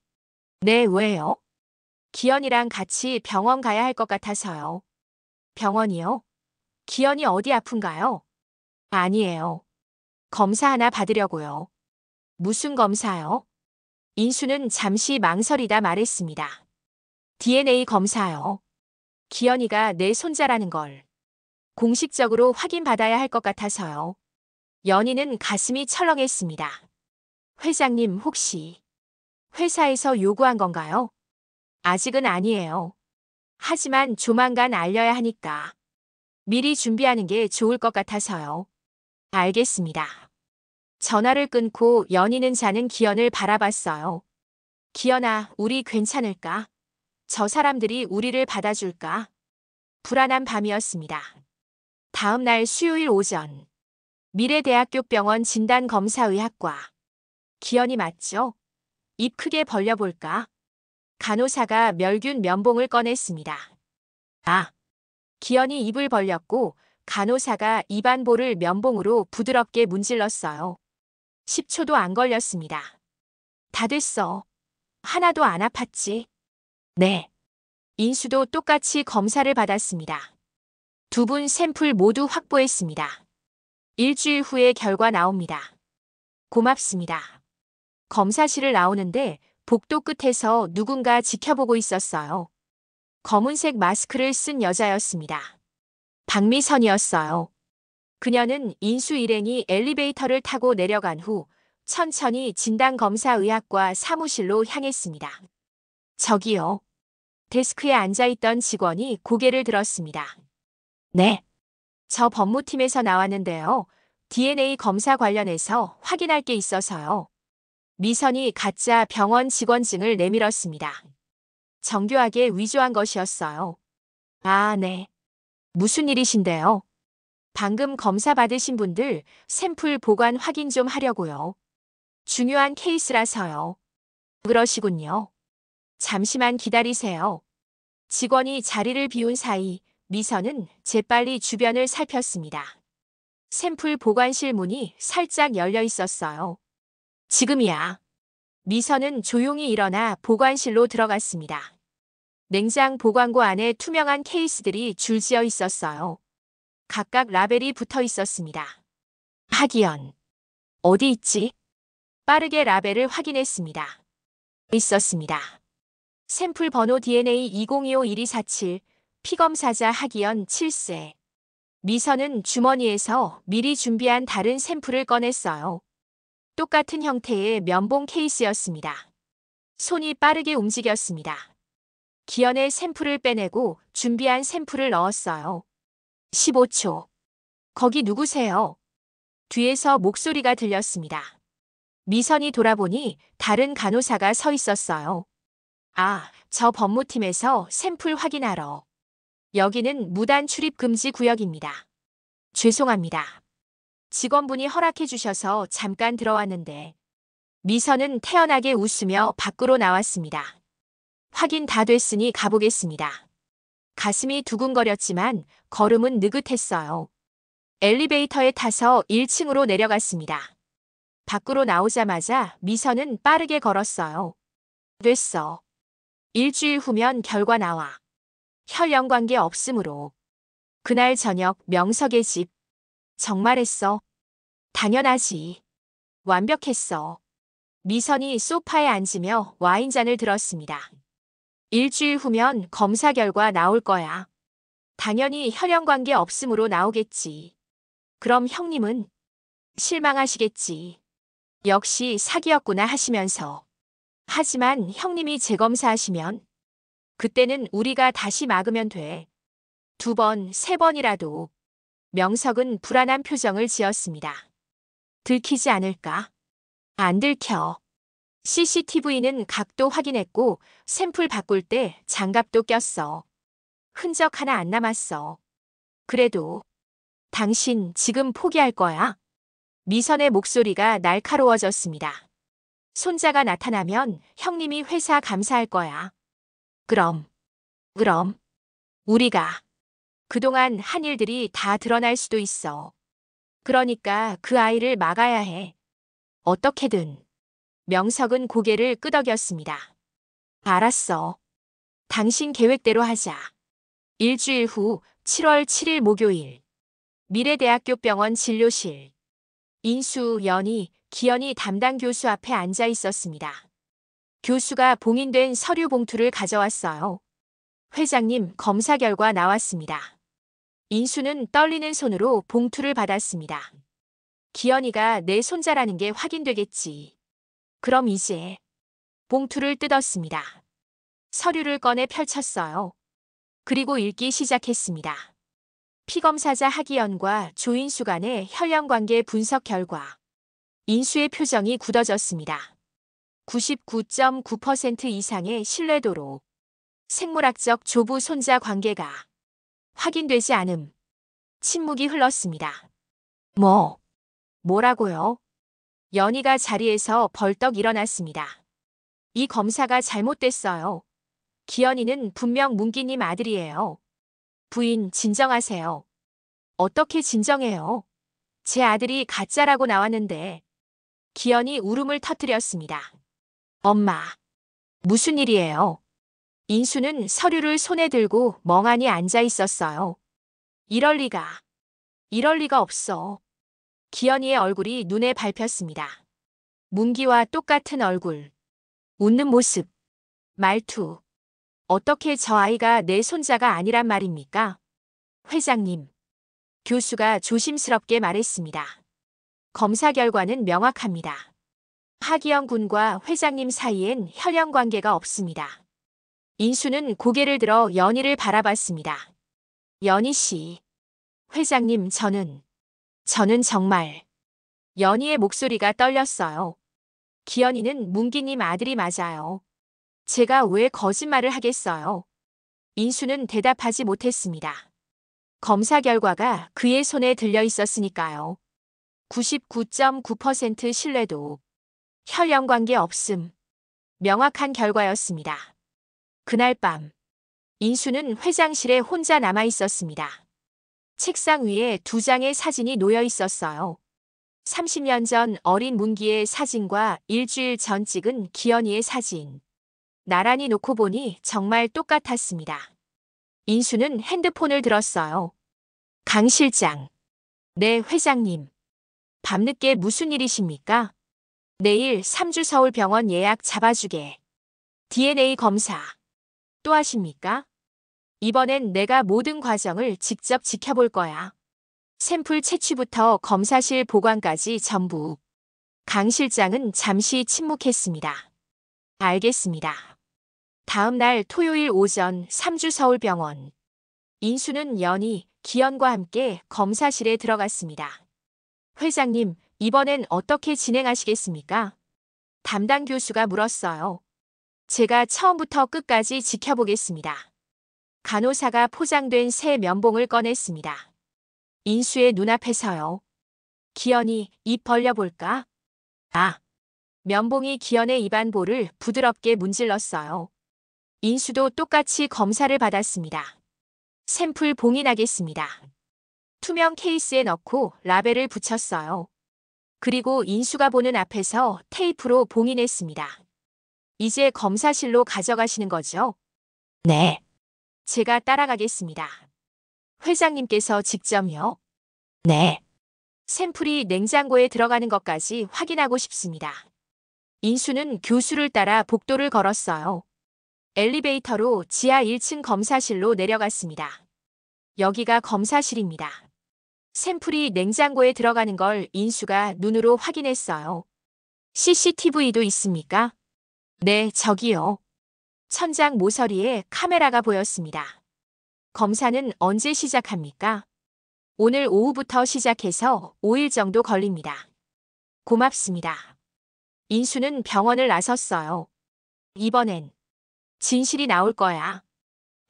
A: 네, 왜요? 기현이랑 같이 병원 가야 할 것 같아서요. 병원이요? 기현이 어디 아픈가요? 아니에요. 검사 하나 받으려고요. 무슨 검사요? 인수는 잠시 망설이다 말했습니다. DNA 검사요. 기현이가 내 손자라는 걸 공식적으로 확인받아야 할 것 같아서요. 연희는 가슴이 철렁했습니다. 회장님 혹시 회사에서 요구한 건가요? 아직은 아니에요. 하지만 조만간 알려야 하니까 미리 준비하는 게 좋을 것 같아서요. 알겠습니다. 전화를 끊고 연희는 자는 기현을 바라봤어요. 기현아, 우리 괜찮을까? 저 사람들이 우리를 받아줄까? 불안한 밤이었습니다. 다음 날 수요일 오전. 미래대학교 병원 진단검사의학과. 기현이 맞죠? 입 크게 벌려볼까? 간호사가 멸균 면봉을 꺼냈습니다. 아! 기현이 입을 벌렸고 간호사가 입안볼을 면봉으로 부드럽게 문질렀어요. 10초도 안 걸렸습니다. 다 됐어. 하나도 안 아팠지? 네. 인수도 똑같이 검사를 받았습니다. 두 분 샘플 모두 확보했습니다. 일주일 후에 결과 나옵니다. 고맙습니다. 검사실을 나오는데 복도 끝에서 누군가 지켜보고 있었어요. 검은색 마스크를 쓴 여자였습니다. 박미선이었어요. 그녀는 인수 일행이 엘리베이터를 타고 내려간 후 천천히 진단검사의학과 사무실로 향했습니다. 저기요. 데스크에 앉아있던 직원이 고개를 들었습니다. 네. 저 법무팀에서 나왔는데요. DNA 검사 관련해서 확인할 게 있어서요. 미선이 가짜 병원 직원증을 내밀었습니다. 정교하게 위조한 것이었어요. 아, 네. 무슨 일이신데요? 방금 검사 받으신 분들 샘플 보관 확인 좀 하려고요. 중요한 케이스라서요. 그러시군요. 잠시만 기다리세요. 직원이 자리를 비운 사이 미선은 재빨리 주변을 살폈습니다. 샘플 보관실 문이 살짝 열려 있었어요. 지금이야. 미선은 조용히 일어나 보관실로 들어갔습니다. 냉장 보관고 안에 투명한 케이스들이 줄지어 있었어요. 각각 라벨이 붙어 있었습니다. 하기연. 어디 있지? 빠르게 라벨을 확인했습니다. 있었습니다. 샘플 번호 DNA 2025-1247, 피검사자 하기연 7세. 미선은 주머니에서 미리 준비한 다른 샘플을 꺼냈어요. 똑같은 형태의 면봉 케이스였습니다. 손이 빠르게 움직였습니다. 기연의 샘플을 빼내고 준비한 샘플을 넣었어요. 15초. 거기 누구세요? 뒤에서 목소리가 들렸습니다. 미선이 돌아보니 다른 간호사가 서 있었어요. 아, 저 법무팀에서 샘플 확인하러. 여기는 무단 출입 금지 구역입니다. 죄송합니다. 직원분이 허락해 주셔서 잠깐 들어왔는데. 미선은 태연하게 웃으며 밖으로 나왔습니다. 확인 다 됐으니 가보겠습니다. 가슴이 두근거렸지만 걸음은 느긋했어요. 엘리베이터에 타서 1층으로 내려갔습니다. 밖으로 나오자마자 미선은 빠르게 걸었어요. 됐어. 일주일 후면 결과 나와. 혈연 관계 없으므로. 그날 저녁 명석의 집. 정말했어. 당연하지. 완벽했어. 미선이 소파에 앉으며 와인잔을 들었습니다. 일주일 후면 검사 결과 나올 거야. 당연히 혈연 관계 없으므로 나오겠지. 그럼 형님은 실망하시겠지. 역시 사기였구나 하시면서. 하지만 형님이 재검사하시면 그때는 우리가 다시 막으면 돼. 2번, 3번이라도. 명석은 불안한 표정을 지었습니다. 들키지 않을까? 안 들켜. CCTV는 각도 확인했고 샘플 바꿀 때 장갑도 꼈어. 흔적 하나 안 남았어. 그래도 당신 지금 포기할 거야? 미선의 목소리가 날카로워졌습니다. 손자가 나타나면 형님이 회사 감사할 거야. 그럼 우리가 그동안 한 일들이 다 드러날 수도 있어. 그러니까 그 아이를 막아야 해. 어떻게든. 명석은 고개를 끄덕였습니다. 알았어. 당신 계획대로 하자. 일주일 후 7월 7일 목요일. 미래대학교 병원 진료실. 인수, 연희, 기연이 담당 교수 앞에 앉아 있었습니다. 교수가 봉인된 서류 봉투를 가져왔어요. 회장님, 검사 결과 나왔습니다. 인수는 떨리는 손으로 봉투를 받았습니다. 기연이가 내 손자라는 게 확인되겠지. 그럼 이제 봉투를 뜯었습니다. 서류를 꺼내 펼쳤어요. 그리고 읽기 시작했습니다. 피검사자 하기연과 조인수 간의 혈연관계 분석 결과. 인수의 표정이 굳어졌습니다. 99.9% 이상의 신뢰도로 생물학적 조부 손자 관계가 확인되지 않음. 침묵이 흘렀습니다. 뭐라고요? 연희가 자리에서 벌떡 일어났습니다. 이 검사가 잘못됐어요. 기연이는 분명 문기님 아들이에요. 부인, 진정하세요. 어떻게 진정해요? 제 아들이 가짜라고 나왔는데. 기연이 울음을 터뜨렸습니다. 엄마, 무슨 일이에요? 인수는 서류를 손에 들고 멍하니 앉아 있었어요. 이럴 리가 없어. 기연이의 얼굴이 눈에 밟혔습니다. 문기와 똑같은 얼굴. 웃는 모습. 말투. 어떻게 저 아이가 내 손자가 아니란 말입니까? 회장님. 교수가 조심스럽게 말했습니다. 검사 결과는 명확합니다. 하기영 군과 회장님 사이엔 혈연 관계가 없습니다. 인수는 고개를 들어 연희를 바라봤습니다. 연희 씨. 회장님, 저는 정말. 연희의 목소리가 떨렸어요. 기현이는 문기님 아들이 맞아요. 제가 왜 거짓말을 하겠어요? 인수는 대답하지 못했습니다. 검사 결과가 그의 손에 들려 있었으니까요. 99.9% 신뢰도. 혈연 관계 없음. 명확한 결과였습니다. 그날 밤, 인수는 회장실에 혼자 남아 있었습니다. 책상 위에 2장의 사진이 놓여 있었어요. 30년 전 어린 문기의 사진과 일주일 전 찍은 기현이의 사진. 나란히 놓고 보니 정말 똑같았습니다. 인수는 핸드폰을 들었어요. 강 실장. 네, 회장님. 밤늦게 무슨 일이십니까? 내일 3주 서울병원 예약 잡아주게. DNA 검사. 또 하십니까? 이번엔 내가 모든 과정을 직접 지켜볼 거야. 샘플 채취부터 검사실 보관까지 전부. 강 실장은 잠시 침묵했습니다. 알겠습니다. 다음 날 토요일 오전 3주 서울병원. 인수는 연희, 기현과 함께 검사실에 들어갔습니다. 회장님, 이번엔 어떻게 진행하시겠습니까? 담당 교수가 물었어요. 제가 처음부터 끝까지 지켜보겠습니다. 간호사가 포장된 새 면봉을 꺼냈습니다. 인수의 눈앞에서요. 기현이 입 벌려볼까? 아! 면봉이 기현의 입안볼을 부드럽게 문질렀어요. 인수도 똑같이 검사를 받았습니다. 샘플 봉인하겠습니다. 투명 케이스에 넣고 라벨을 붙였어요. 그리고 인수가 보는 앞에서 테이프로 봉인했습니다. 이제 검사실로 가져가시는 거죠? 네. 제가 따라가겠습니다. 회장님께서 직접요? 네. 샘플이 냉장고에 들어가는 것까지 확인하고 싶습니다. 인수는 교수를 따라 복도를 걸었어요. 엘리베이터로 지하 1층 검사실로 내려갔습니다. 여기가 검사실입니다. 샘플이 냉장고에 들어가는 걸 인수가 눈으로 확인했어요. CCTV도 있습니까? 네, 저기요. 천장 모서리에 카메라가 보였습니다. 검사는 언제 시작합니까? 오늘 오후부터 시작해서 5일 정도 걸립니다. 고맙습니다. 인수는 병원을 나섰어요. 이번엔 진실이 나올 거야.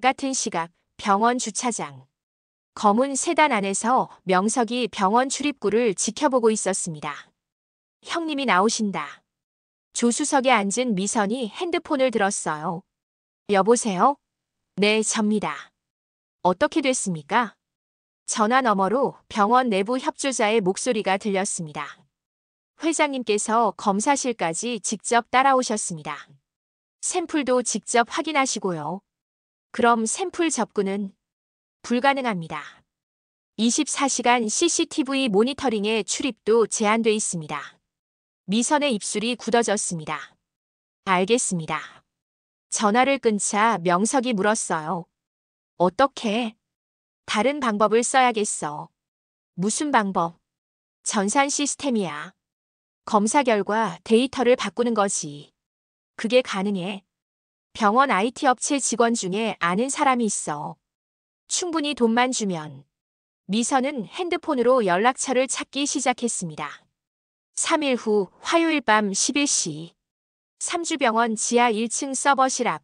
A: 같은 시각 병원 주차장. 검은 세단 안에서 명석이 병원 출입구를 지켜보고 있었습니다. 형님이 나오신다. 조수석에 앉은 미선이 핸드폰을 들었어요. 여보세요? 네, 접니다. 어떻게 됐습니까? 전화 너머로 병원 내부 협조자의 목소리가 들렸습니다. 회장님께서 검사실까지 직접 따라오셨습니다. 샘플도 직접 확인하시고요. 그럼 샘플 접근은 불가능합니다. 24시간 CCTV 모니터링에 출입도 제한돼 있습니다. 미선의 입술이 굳어졌습니다. 알겠습니다. 전화를 끊자 명석이 물었어요. 어떻게? 다른 방법을 써야겠어. 무슨 방법? 전산 시스템이야. 검사 결과 데이터를 바꾸는 거지. 그게 가능해. 병원 IT 업체 직원 중에 아는 사람이 있어. 충분히 돈만 주면. 미선은 핸드폰으로 연락처를 찾기 시작했습니다. 3일 후 화요일 밤 11시. 3주병원 지하 1층 서버실 앞.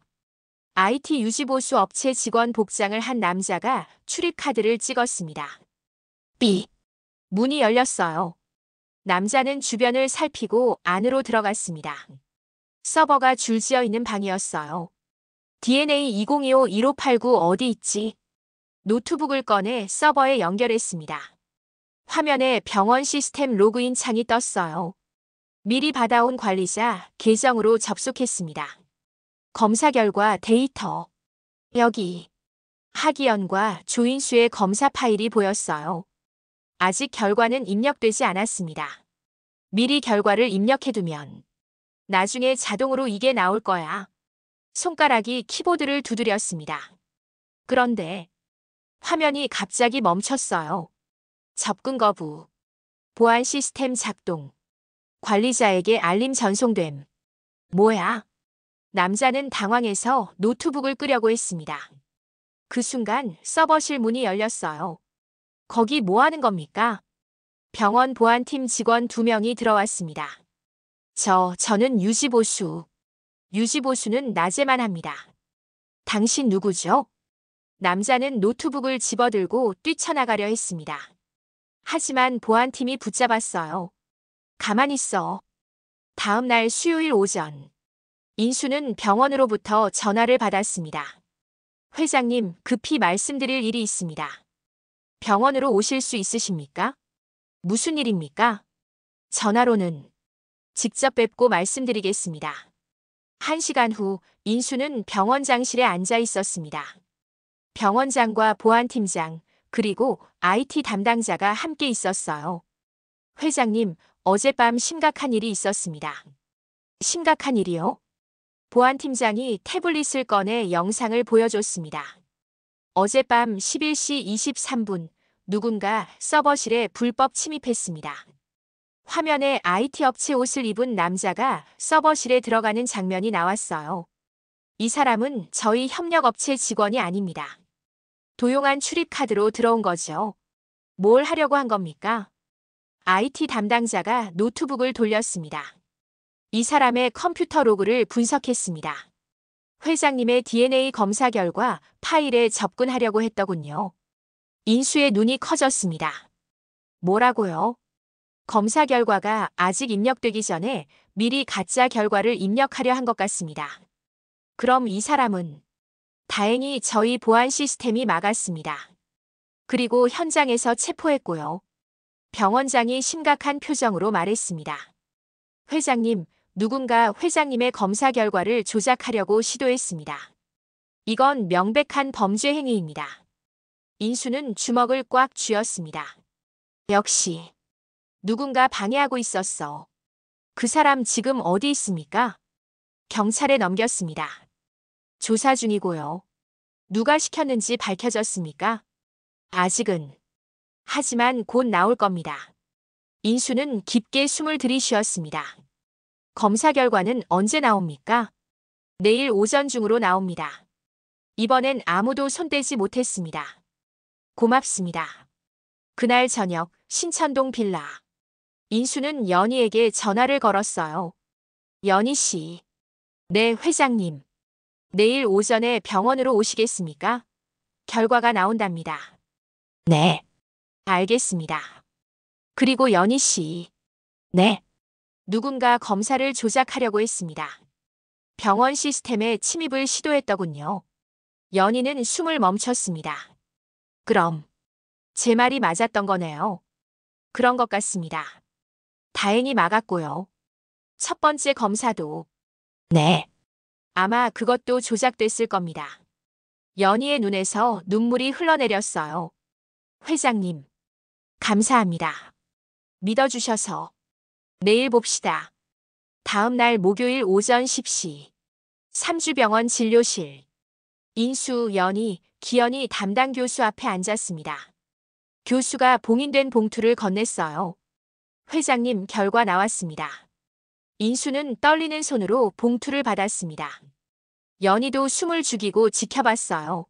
A: IT 유지보수 업체 직원 복장을 한 남자가 출입카드를 찍었습니다. 삐. 문이 열렸어요. 남자는 주변을 살피고 안으로 들어갔습니다. 서버가 줄지어 있는 방이었어요. DNA 2025-1589 어디 있지? 노트북을 꺼내 서버에 연결했습니다. 화면에 병원 시스템 로그인 창이 떴어요. 미리 받아온 관리자 계정으로 접속했습니다. 검사 결과 데이터. 여기. 하기연과 조인수의 검사 파일이 보였어요. 아직 결과는 입력되지 않았습니다. 미리 결과를 입력해두면 나중에 자동으로 이게 나올 거야. 손가락이 키보드를 두드렸습니다. 그런데 화면이 갑자기 멈췄어요. 접근 거부. 보안 시스템 작동. 관리자에게 알림 전송됨. 뭐야? 남자는 당황해서 노트북을 끄려고 했습니다. 그 순간 서버실 문이 열렸어요. 거기 뭐 하는 겁니까? 병원 보안팀 직원 2명이 들어왔습니다. 저는 유지보수. 유지보수는 낮에만 합니다. 당신 누구죠? 남자는 노트북을 집어들고 뛰쳐나가려 했습니다. 하지만 보안팀이 붙잡았어요. 가만히 있어. 다음 날 수요일 오전. 인수는 병원으로부터 전화를 받았습니다. 회장님, 급히 말씀드릴 일이 있습니다. 병원으로 오실 수 있으십니까? 무슨 일입니까? 전화로는 직접 뵙고 말씀드리겠습니다. 1시간 후 인수는 병원장실에 앉아 있었습니다. 병원장과 보안팀장, 그리고 IT 담당자가 함께 있었어요. 회장님, 어젯밤 심각한 일이 있었습니다. 심각한 일이요? 보안팀장이 태블릿을 꺼내 영상을 보여줬습니다. 어젯밤 11시 23분, 누군가 서버실에 불법 침입했습니다. 화면에 IT 업체 옷을 입은 남자가 서버실에 들어가는 장면이 나왔어요. 이 사람은 저희 협력업체 직원이 아닙니다. 도용한 출입카드로 들어온 거죠. 뭘 하려고 한 겁니까? IT 담당자가 노트북을 돌렸습니다. 이 사람의 컴퓨터 로그를 분석했습니다. 회장님의 DNA 검사 결과 파일에 접근하려고 했더군요. 인수의 눈이 커졌습니다. 뭐라고요? 검사 결과가 아직 입력되기 전에 미리 가짜 결과를 입력하려 한 것 같습니다. 그럼 이 사람은 다행히 저희 보안 시스템이 막았습니다. 그리고 현장에서 체포했고요. 병원장이 심각한 표정으로 말했습니다. 회장님, 누군가 회장님의 검사 결과를 조작하려고 시도했습니다. 이건 명백한 범죄 행위입니다. 인수는 주먹을 꽉 쥐었습니다. 역시 누군가 방해하고 있었어. 그 사람 지금 어디 있습니까? 경찰에 넘겼습니다. 조사 중이고요. 누가 시켰는지 밝혀졌습니까? 아직은. 하지만 곧 나올 겁니다. 인수는 깊게 숨을 들이쉬었습니다. 검사 결과는 언제 나옵니까? 내일 오전 중으로 나옵니다. 이번엔 아무도 손대지 못했습니다. 고맙습니다. 그날 저녁 신천동 빌라. 인수는 연희에게 전화를 걸었어요. 연희 씨. 네, 회장님. 내일 오전에 병원으로 오시겠습니까? 결과가 나온답니다. 네. 알겠습니다. 그리고 연희 씨. 네. 누군가 검사를 조작하려고 했습니다. 병원 시스템에 침입을 시도했더군요. 연희는 숨을 멈췄습니다. 그럼 제 말이 맞았던 거네요. 그런 것 같습니다. 다행히 막았고요. 첫 번째 검사도. 네. 아마 그것도 조작됐을 겁니다. 연희의 눈에서 눈물이 흘러내렸어요. 회장님, 감사합니다. 믿어주셔서. 내일 봅시다. 다음 날 목요일 오전 10시. 삼주병원 진료실. 인수, 연희, 기현이 담당 교수 앞에 앉았습니다. 교수가 봉인된 봉투를 건넸어요. 회장님, 결과 나왔습니다. 인수는 떨리는 손으로 봉투를 받았습니다. 연희도 숨을 죽이고 지켜봤어요.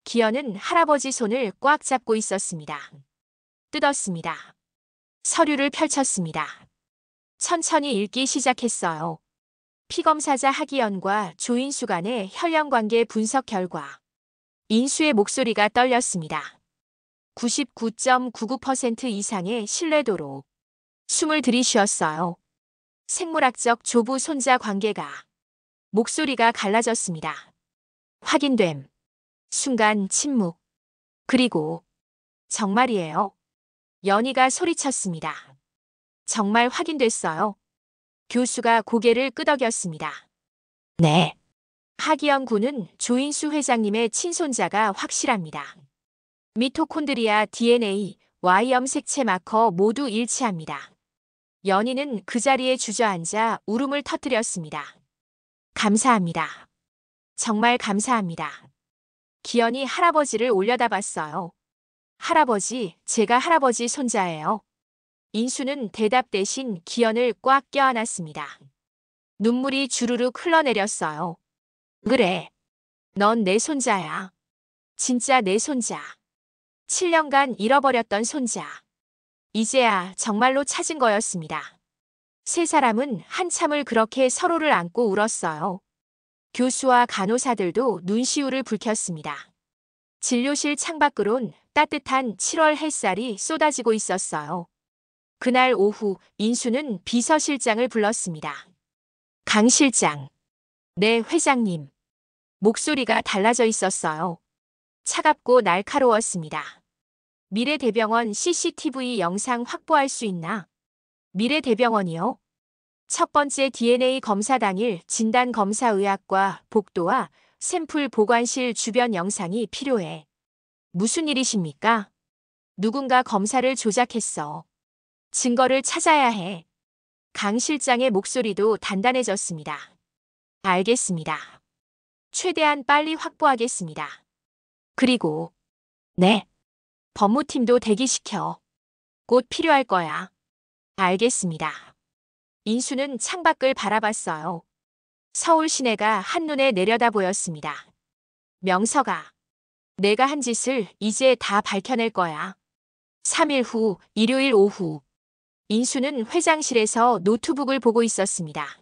A: 기현은 할아버지 손을 꽉 잡고 있었습니다. 뜯었습니다. 서류를 펼쳤습니다. 천천히 읽기 시작했어요. 피검사자 하기현과 조인수 간의 혈연관계 분석 결과. 인수의 목소리가 떨렸습니다. 99.99% 이상의 신뢰도로. 숨을 들이쉬었어요. 생물학적 조부 손자 관계가. 목소리가 갈라졌습니다. 확인됨. 순간 침묵. 그리고 정말이에요. 연희가 소리쳤습니다. 정말 확인됐어요. 교수가 고개를 끄덕였습니다. 네. 하기영 군은 조인수 회장님의 친손자가 확실합니다. 미토콘드리아 DNA, Y염 색채 마커 모두 일치합니다. 연희는 그 자리에 주저앉아 울음을 터뜨렸습니다. 감사합니다. 정말 감사합니다. 기현이 할아버지를 올려다봤어요. 할아버지, 제가 할아버지 손자예요. 인수는 대답 대신 기현을 꽉 껴안았습니다. 눈물이 주르륵 흘러내렸어요. 그래, 넌 내 손자야. 진짜 내 손자. 7년간 잃어버렸던 손자. 이제야 정말로 찾은 거였습니다. 세 사람은 한참을 그렇게 서로를 안고 울었어요. 교수와 간호사들도 눈시울을 붉혔습니다. 진료실 창밖으론 따뜻한 7월 햇살이 쏟아지고 있었어요. 그날 오후 인수는 비서실장을 불렀습니다. 강 실장. 네, 회장님. 목소리가 달라져 있었어요. 차갑고 날카로웠습니다. 미래대병원 CCTV 영상 확보할 수 있나? 미래대병원이요? 첫 번째 DNA 검사 당일 진단검사의학과 복도와 샘플 보관실 주변 영상이 필요해. 무슨 일이십니까? 누군가 검사를 조작했어. 증거를 찾아야 해. 강 실장의 목소리도 단단해졌습니다. 알겠습니다. 최대한 빨리 확보하겠습니다. 그리고, 네. 법무팀도 대기시켜. 곧 필요할 거야. 알겠습니다. 인수는 창밖을 바라봤어요. 서울 시내가 한눈에 내려다 보였습니다. 명서가, 내가 한 짓을 이제 다 밝혀낼 거야. 3일 후, 일요일 오후. 인수는 회장실에서 노트북을 보고 있었습니다.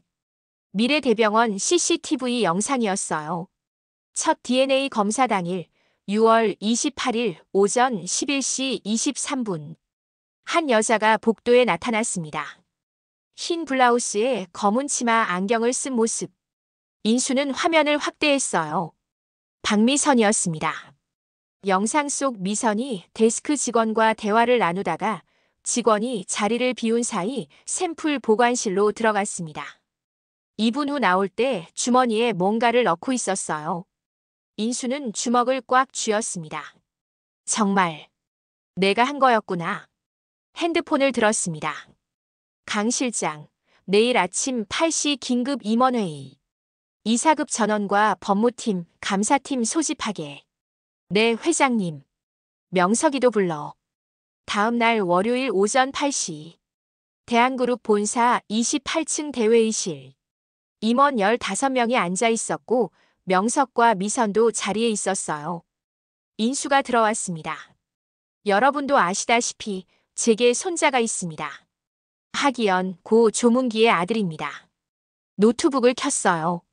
A: 미래대병원 CCTV 영상이었어요. 첫 DNA 검사 당일 6월 28일 오전 11시 23분. 한 여자가 복도에 나타났습니다. 흰 블라우스에 검은 치마 안경을 쓴 모습. 인수는 화면을 확대했어요. 박미선이었습니다. 영상 속 미선이 데스크 직원과 대화를 나누다가 직원이 자리를 비운 사이 샘플 보관실로 들어갔습니다. 2분 후 나올 때 주머니에 뭔가를 넣고 있었어요. 인수는 주먹을 꽉 쥐었습니다. 정말 내가 한 거였구나. 핸드폰을 들었습니다. 강 실장, 내일 아침 8시 긴급 임원회의. 이사급 전원과 법무팀, 감사팀 소집하게. 네, 회장님. 명석이도 불러. 다음 날 월요일 오전 8시. 대한그룹 본사 28층 대회의실. 임원 15명이 앉아 있었고 명석과 미선도 자리에 있었어요. 인수가 들어왔습니다. 여러분도 아시다시피 제게 손자가 있습니다. 하기연, 고 조문기의 아들입니다. 노트북을 켰어요.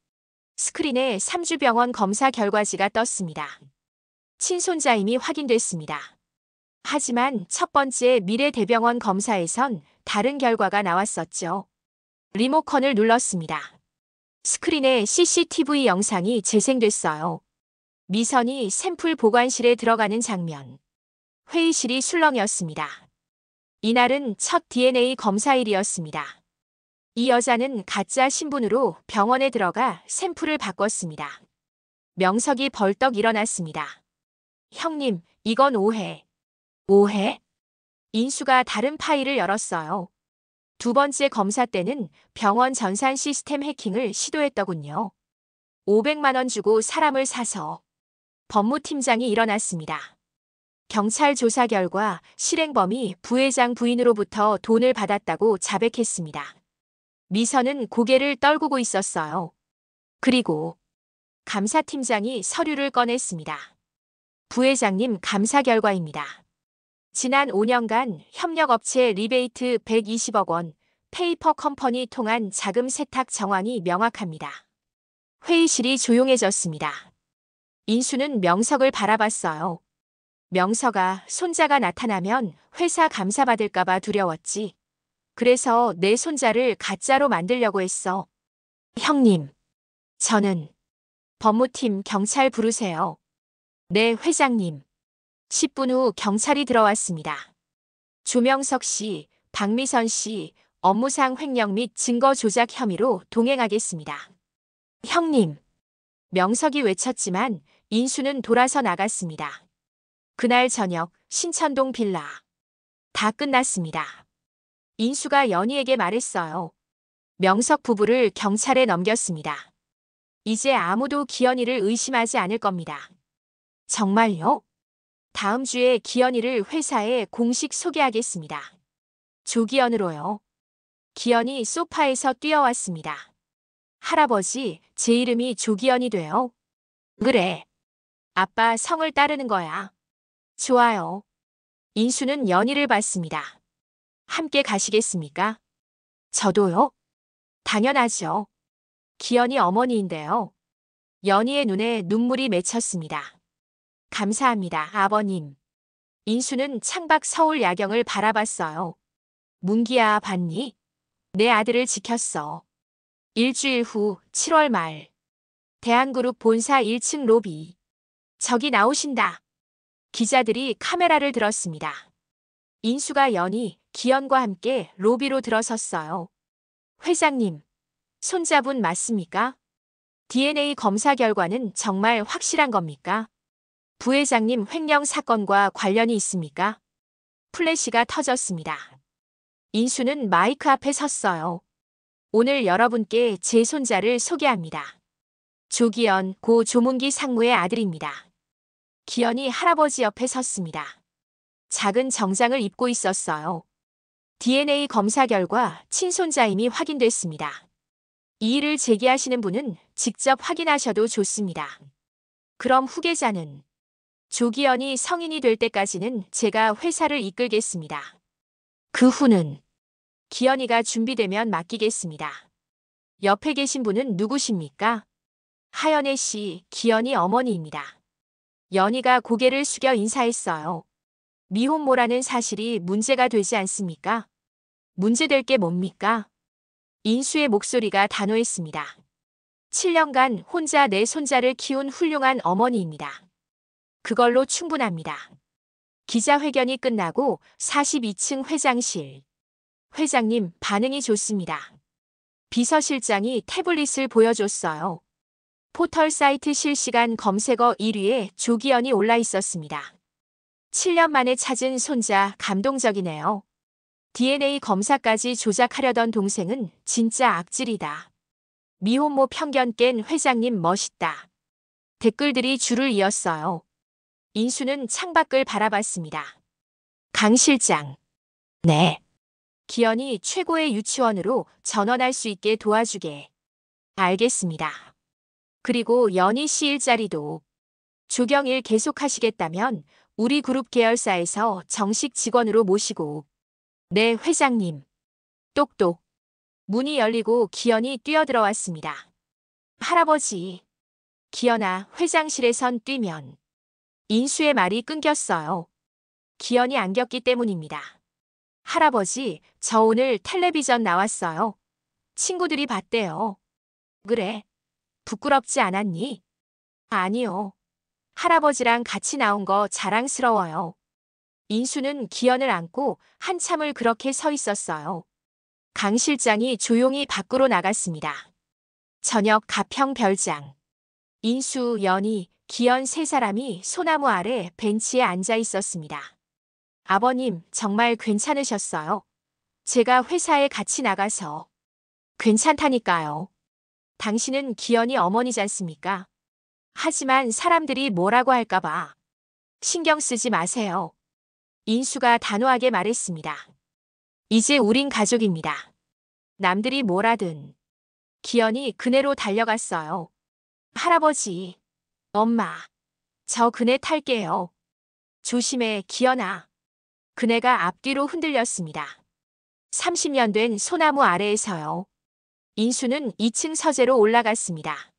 A: 스크린에 3주 병원 검사 결과지가 떴습니다. 친손자임이 확인됐습니다. 하지만 첫 번째 미래대병원 검사에선 다른 결과가 나왔었죠. 리모컨을 눌렀습니다. 스크린에 CCTV 영상이 재생됐어요. 미선이 샘플 보관실에 들어가는 장면. 회의실이 술렁이었습니다. 이날은 첫 DNA 검사일이었습니다. 이 여자는 가짜 신분으로 병원에 들어가 샘플을 바꿨습니다. 명석이 벌떡 일어났습니다. 형님, 이건 오해. 오해? 인수가 다른 파일을 열었어요. 두 번째 검사 때는 병원 전산 시스템 해킹을 시도했더군요. 500만 원 주고 사람을 사서. 법무팀장이 일어났습니다. 경찰 조사 결과 실행범이 부회장 부인으로부터 돈을 받았다고 자백했습니다. 미선은 고개를 떨구고 있었어요. 그리고 감사팀장이 서류를 꺼냈습니다. 부회장님 감사 결과입니다. 지난 5년간 협력업체 리베이트 120억 원, 페이퍼 컴퍼니 통한 자금 세탁 정황이 명확합니다. 회의실이 조용해졌습니다. 인수는 명석을 바라봤어요. 명석아, 손자가 나타나면 회사 감사받을까봐 두려웠지. 그래서 내 손자를 가짜로 만들려고 했어. 형님, 저는 법무팀 경찰 부르세요. 네, 회장님. 10분 후 경찰이 들어왔습니다. 조명석 씨, 박미선 씨, 업무상 횡령 및 증거 조작 혐의로 동행하겠습니다. 형님. 명석이 외쳤지만 인수는 돌아서 나갔습니다. 그날 저녁 신천동 빌라. 다 끝났습니다. 인수가 연희에게 말했어요. 명석 부부를 경찰에 넘겼습니다. 이제 아무도 기현이를 의심하지 않을 겁니다. 정말요? 다음 주에 기현이를 회사에 공식 소개하겠습니다. 조기현으로요. 기현이 소파에서 뛰어왔습니다. 할아버지, 제 이름이 조기현이 돼요. 그래. 아빠 성을 따르는 거야. 좋아요. 인수는 연희를 봤습니다. 함께 가시겠습니까? 저도요? 당연하죠. 기현이 어머니인데요. 연희의 눈에 눈물이 맺혔습니다. 감사합니다, 아버님. 인수는 창밖 서울 야경을 바라봤어요. 문기야, 봤니? 내 아들을 지켰어. 일주일 후 7월 말. 대한그룹 본사 1층 로비. 저기 나오신다. 기자들이 카메라를 들었습니다. 인수가 연희, 기현과 함께 로비로 들어섰어요. 회장님, 손자분 맞습니까? DNA 검사 결과는 정말 확실한 겁니까? 부회장님 횡령 사건과 관련이 있습니까? 플래시가 터졌습니다. 인수는 마이크 앞에 섰어요. 오늘 여러분께 제 손자를 소개합니다. 조기현, 고 조문기 상무의 아들입니다. 기현이 할아버지 옆에 섰습니다. 작은 정장을 입고 있었어요. DNA 검사 결과 친손자임이 확인됐습니다. 이의를 제기하시는 분은 직접 확인하셔도 좋습니다. 그럼 후계자는 조기현이 성인이 될 때까지는 제가 회사를 이끌겠습니다. 그 후는 기현이가 준비되면 맡기겠습니다. 옆에 계신 분은 누구십니까? 하연애 씨, 기현이 어머니입니다. 연희가 고개를 숙여 인사했어요. 미혼모라는 사실이 문제가 되지 않습니까? 문제될 게 뭡니까? 인수의 목소리가 단호했습니다. 7년간 혼자 내 손자를 키운 훌륭한 어머니입니다. 그걸로 충분합니다. 기자회견이 끝나고 42층 회장실. 회장님, 반응이 좋습니다. 비서실장이 태블릿을 보여줬어요. 포털 사이트 실시간 검색어 1위에 조기현이 올라 있었습니다. 7년 만에 찾은 손자 감동적이네요. DNA 검사까지 조작하려던 동생은 진짜 악질이다. 미혼모 편견 깬 회장님 멋있다. 댓글들이 줄을 이었어요. 인수는 창밖을 바라봤습니다. 강 실장. 네. 기현이 최고의 유치원으로 전원할 수 있게 도와주게. 알겠습니다. 그리고 연희 씨 일자리도 조경일 계속하시겠다면 우리 그룹 계열사에서 정식 직원으로 모시고. 네, 회장님. 똑똑. 문이 열리고 기현이 뛰어들어왔습니다. 할아버지. 기현아, 회장실에선 뛰면. 인수의 말이 끊겼어요. 기현이 안겼기 때문입니다. 할아버지, 저 오늘 텔레비전 나왔어요. 친구들이 봤대요. 그래. 부끄럽지 않았니? 아니요. 할아버지랑 같이 나온 거 자랑스러워요. 인수는 기현을 안고 한참을 그렇게 서 있었어요. 강 실장이 조용히 밖으로 나갔습니다. 저녁 가평 별장. 인수, 연희, 기현 세 사람이 소나무 아래 벤치에 앉아 있었습니다. 아버님, 정말 괜찮으셨어요? 제가 회사에 같이 나가서. 괜찮다니까요. 당신은 기현이 어머니지 않습니까? 하지만 사람들이 뭐라고 할까봐. 신경 쓰지 마세요. 인수가 단호하게 말했습니다. 이제 우린 가족입니다. 남들이 뭐라든. 기현이 그네로 달려갔어요. 할아버지, 엄마, 저 그네 탈게요. 조심해, 기현아. 그네가 앞뒤로 흔들렸습니다. 30년 된 소나무 아래에서요. 인수는 2층 서재로 올라갔습니다.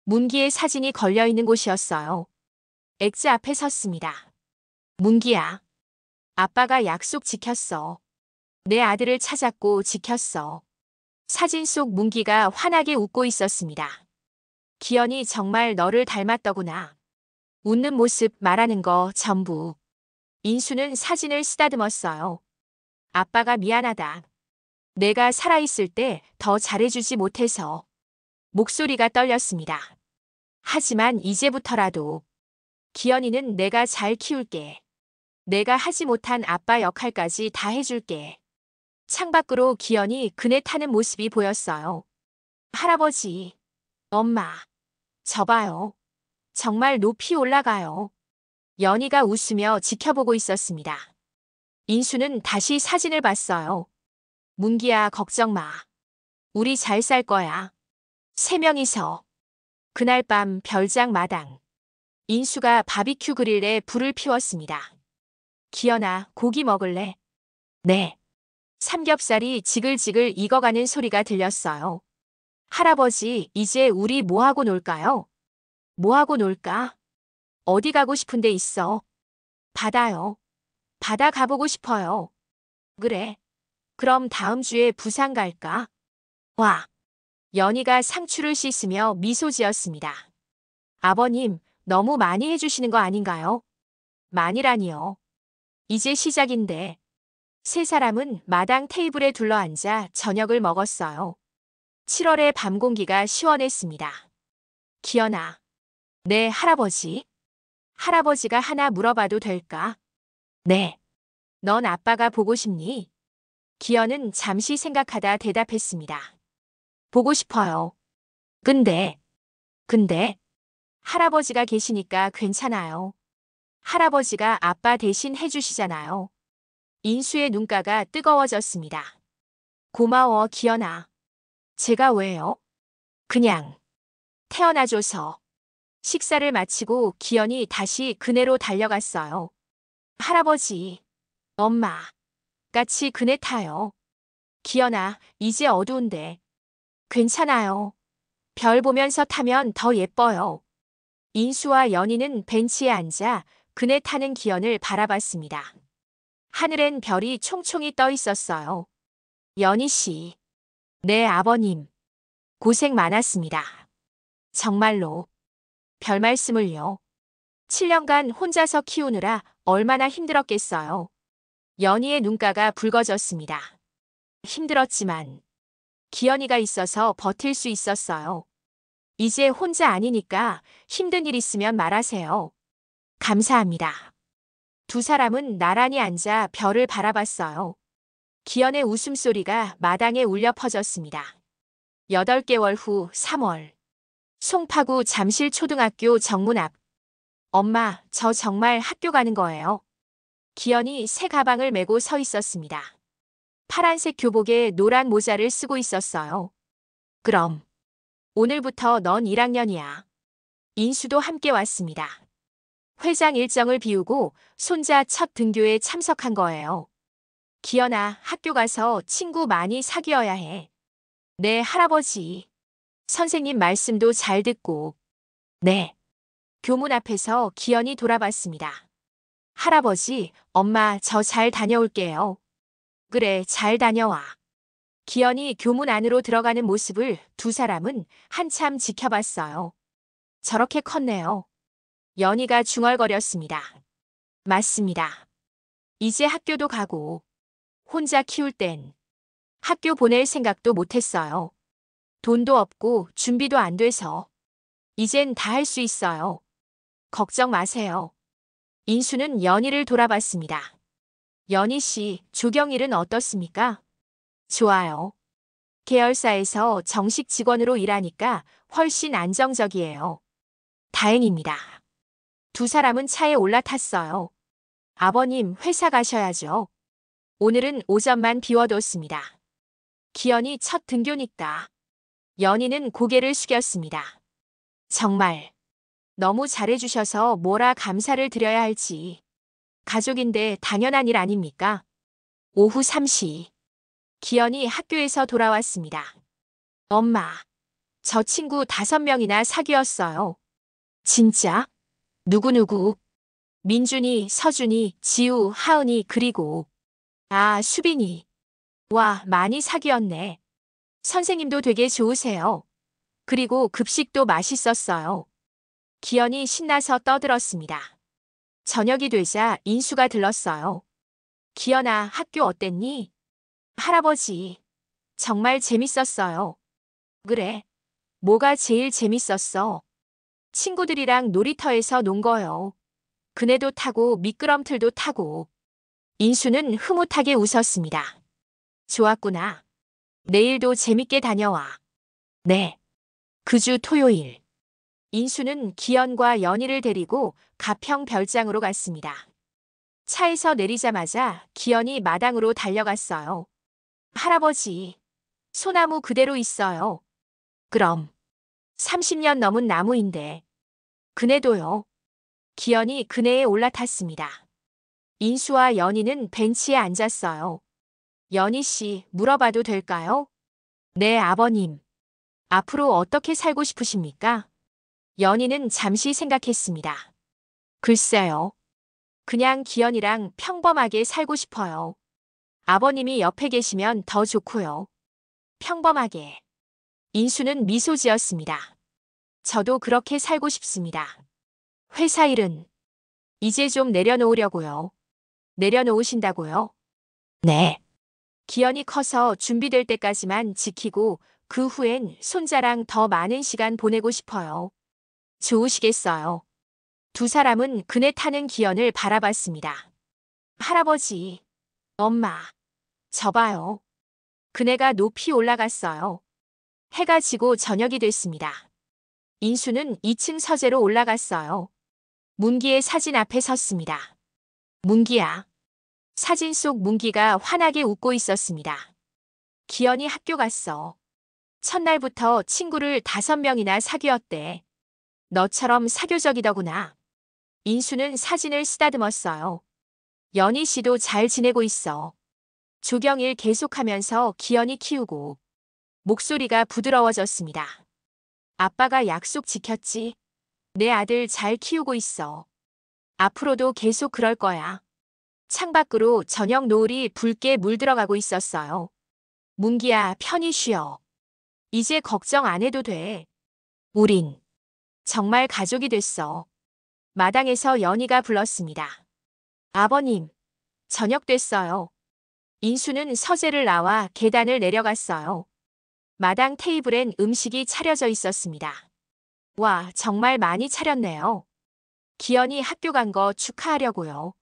A: 문기의 사진이 걸려있는 곳이었어요. 엑즈 앞에 섰습니다. 문기야. 아빠가 약속 지켰어. 내 아들을 찾았고 지켰어. 사진 속 문기가 환하게 웃고 있었습니다. 기현이 정말 너를 닮았더구나. 웃는 모습, 말하는 거 전부. 인수는 사진을 쓰다듬었어요. 아빠가 미안하다. 내가 살아있을 때 더 잘해주지 못해서. 목소리가 떨렸습니다. 하지만 이제부터라도 기현이는 내가 잘 키울게. 내가 하지 못한 아빠 역할까지 다 해줄게. 창밖으로 기현이 그네 타는 모습이 보였어요. 할아버지, 엄마, 저 봐요. 정말 높이 올라가요. 연희가 웃으며 지켜보고 있었습니다. 인수는 다시 사진을 봤어요. 문기야, 걱정 마. 우리 잘 살 거야. 세 명이서. 그날 밤 별장 마당. 인수가 바비큐 그릴에 불을 피웠습니다. 기현아, 고기 먹을래? 네. 삼겹살이 지글지글 익어가는 소리가 들렸어요. 할아버지, 이제 우리 뭐하고 놀까요? 뭐하고 놀까? 어디 가고 싶은 데 있어? 바다요. 바다 가보고 싶어요. 그래. 그럼 다음 주에 부산 갈까? 와. 연희가 상추를 씻으며 미소 지었습니다. 아버님, 너무 많이 해주시는 거 아닌가요? 많이라니요. 이제 시작인데. 세 사람은 마당 테이블에 둘러앉아 저녁을 먹었어요. 7월의 밤 공기가 시원했습니다. 기현아. 네, 할아버지. 할아버지가 하나 물어봐도 될까? 네. 넌 아빠가 보고 싶니? 기현은 잠시 생각하다 대답했습니다. 보고 싶어요. 근데, 할아버지가 계시니까 괜찮아요. 할아버지가 아빠 대신 해주시잖아요. 인수의 눈가가 뜨거워졌습니다. 고마워, 기현아. 제가 왜요? 그냥. 태어나줘서. 식사를 마치고 기현이 다시 그네로 달려갔어요. 할아버지, 엄마, 같이 그네 타요. 기현아, 이제 어두운데. 괜찮아요. 별 보면서 타면 더 예뻐요. 인수와 연희는 벤치에 앉아 그네 타는 기현을 바라봤습니다. 하늘엔 별이 총총히 떠 있었어요. 연희 씨. 네, 아버님. 고생 많았습니다. 정말로. 별 말씀을요. 7년간 혼자서 키우느라 얼마나 힘들었겠어요. 연희의 눈가가 붉어졌습니다. 힘들었지만 기현이가 있어서 버틸 수 있었어요. 이제 혼자 아니니까 힘든 일 있으면 말하세요. 감사합니다. 두 사람은 나란히 앉아 별을 바라봤어요. 기현의 웃음소리가 마당에 울려 퍼졌습니다. 8개월 후 3월. 송파구 잠실초등학교 정문 앞. 엄마, 저 정말 학교 가는 거예요. 기현이 새 가방을 메고 서 있었습니다. 파란색 교복에 노란 모자를 쓰고 있었어요. 그럼 오늘부터 넌 1학년이야. 인수도 함께 왔습니다. 회장 일정을 비우고 손자 첫 등교에 참석한 거예요. 기현아, 학교 가서 친구 많이 사귀어야 해. 네, 할아버지. 선생님 말씀도 잘 듣고. 네. 교문 앞에서 기현이 돌아봤습니다. 할아버지, 엄마, 저 잘 다녀올게요. 그래, 잘 다녀와. 기현이 교문 안으로 들어가는 모습을 두 사람은 한참 지켜봤어요. 저렇게 컸네요. 연희가 중얼거렸습니다. 맞습니다. 이제 학교도 가고 혼자 키울 땐 학교 보낼 생각도 못했어요. 돈도 없고 준비도 안 돼서. 이젠 다 할 수 있어요. 걱정 마세요. 인수는 연희를 돌아봤습니다. 연희 씨, 조경일은 어떻습니까? 좋아요. 계열사에서 정식 직원으로 일하니까 훨씬 안정적이에요. 다행입니다. 두 사람은 차에 올라탔어요. 아버님, 회사 가셔야죠. 오늘은 오전만 비워뒀습니다. 기현이 첫 등교니까. 연희는 고개를 숙였습니다. 정말 너무 잘해주셔서 뭐라 감사를 드려야 할지. 가족인데 당연한 일 아닙니까? 오후 3시. 기현이 학교에서 돌아왔습니다. 엄마, 저 친구 5명이나 사귀었어요. 진짜? 누구누구? 민준이, 서준이, 지우, 하은이, 그리고 수빈이. 와, 많이 사귀었네. 선생님도 되게 좋으세요. 그리고 급식도 맛있었어요. 기현이 신나서 떠들었습니다. 저녁이 되자 인수가 들렀어요. 기현아, 학교 어땠니? 할아버지, 정말 재밌었어요. 그래. 뭐가 제일 재밌었어? 친구들이랑 놀이터에서 논 거요. 그네도 타고 미끄럼틀도 타고. 인수는 흐뭇하게 웃었습니다. 좋았구나. 내일도 재밌게 다녀와. 네. 그 주 토요일. 인수는 기현과 연희를 데리고 가평 별장으로 갔습니다. 차에서 내리자마자 기현이 마당으로 달려갔어요. 할아버지, 소나무 그대로 있어요. 그럼 30년 넘은 나무인데. 그네도요. 기현이 그네에 올라탔습니다. 인수와 연희는 벤치에 앉았어요. 연희 씨, 물어봐도 될까요? 네, 아버님. 앞으로 어떻게 살고 싶으십니까? 연희는 잠시 생각했습니다. 글쎄요. 그냥 기현이랑 평범하게 살고 싶어요. 아버님이 옆에 계시면 더 좋고요. 평범하게. 인수는 미소 지었습니다. 저도 그렇게 살고 싶습니다. 회사 일은 이제 좀 내려놓으려고요. 내려놓으신다고요? 네. 기현이 커서 준비될 때까지만 지키고 그 후엔 손자랑 더 많은 시간 보내고 싶어요. 좋으시겠어요. 두 사람은 그네 타는 기현을 바라봤습니다. 할아버지, 엄마, 저 봐요. 그네가 높이 올라갔어요. 해가 지고 저녁이 됐습니다. 인수는 2층 서재로 올라갔어요. 문기의 사진 앞에 섰습니다. 문기야. 사진 속 문기가 환하게 웃고 있었습니다. 기현이 학교 갔어. 첫날부터 친구를 5명이나 사귀었대. 너처럼 사교적이더구나. 인수는 사진을 쓰다듬었어요. 연희 씨도 잘 지내고 있어. 조경일 계속하면서 기현이 키우고. 목소리가 부드러워졌습니다. 아빠가 약속 지켰지. 내 아들 잘 키우고 있어. 앞으로도 계속 그럴 거야. 창밖으로 저녁 노을이 붉게 물들어가고 있었어요. 문기야, 편히 쉬어. 이제 걱정 안 해도 돼. 우린 정말 가족이 됐어. 마당에서 연희가 불렀습니다. 아버님, 저녁 됐어요. 인수는 서재를 나와 계단을 내려갔어요. 마당 테이블엔 음식이 차려져 있었습니다. 와, 정말 많이 차렸네요. 기현이 학교 간 거 축하하려고요.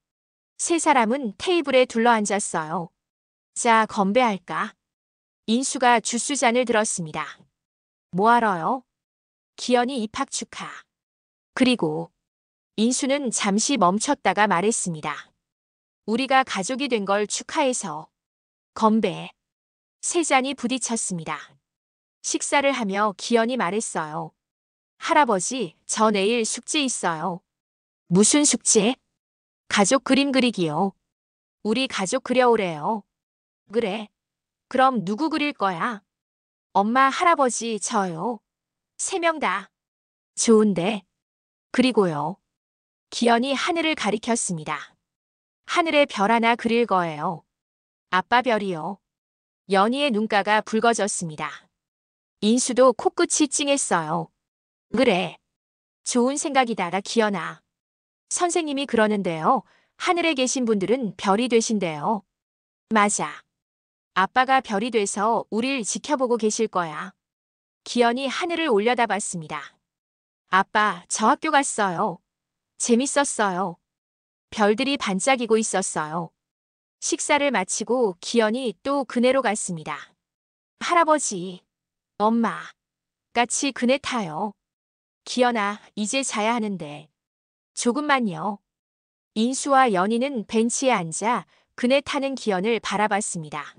A: 세 사람은 테이블에 둘러앉았어요. 자, 건배할까? 인수가 주스잔을 들었습니다. 뭐하러요? 기현이 입학 축하. 그리고 인수는 잠시 멈췄다가 말했습니다. 우리가 가족이 된 걸 축하해서. 건배. 세 잔이 부딪혔습니다. 식사를 하며 기현이 말했어요. 할아버지, 저 내일 숙제 있어요. 무슨 숙제? 가족 그림 그리기요. 우리 가족 그려오래요. 그래. 그럼 누구 그릴 거야? 엄마, 할아버지, 저요. 3명 다. 좋은데. 그리고요. 기현이 하늘을 가리켰습니다. 하늘에 별 하나 그릴 거예요. 아빠 별이요. 연희의 눈가가 붉어졌습니다. 인수도 코끝이 찡했어요. 그래. 좋은 생각이다, 기현아. 선생님이 그러는데요. 하늘에 계신 분들은 별이 되신대요. 맞아. 아빠가 별이 돼서 우릴 지켜보고 계실 거야. 기현이 하늘을 올려다봤습니다. 아빠, 저 학교 갔어요. 재밌었어요. 별들이 반짝이고 있었어요. 식사를 마치고 기현이 또 그네로 갔습니다. 할아버지, 엄마, 같이 그네 타요. 기현아, 이제 자야 하는데. 조금만요. 인수와 연희는 벤치에 앉아 그네 타는 기현을 바라봤습니다.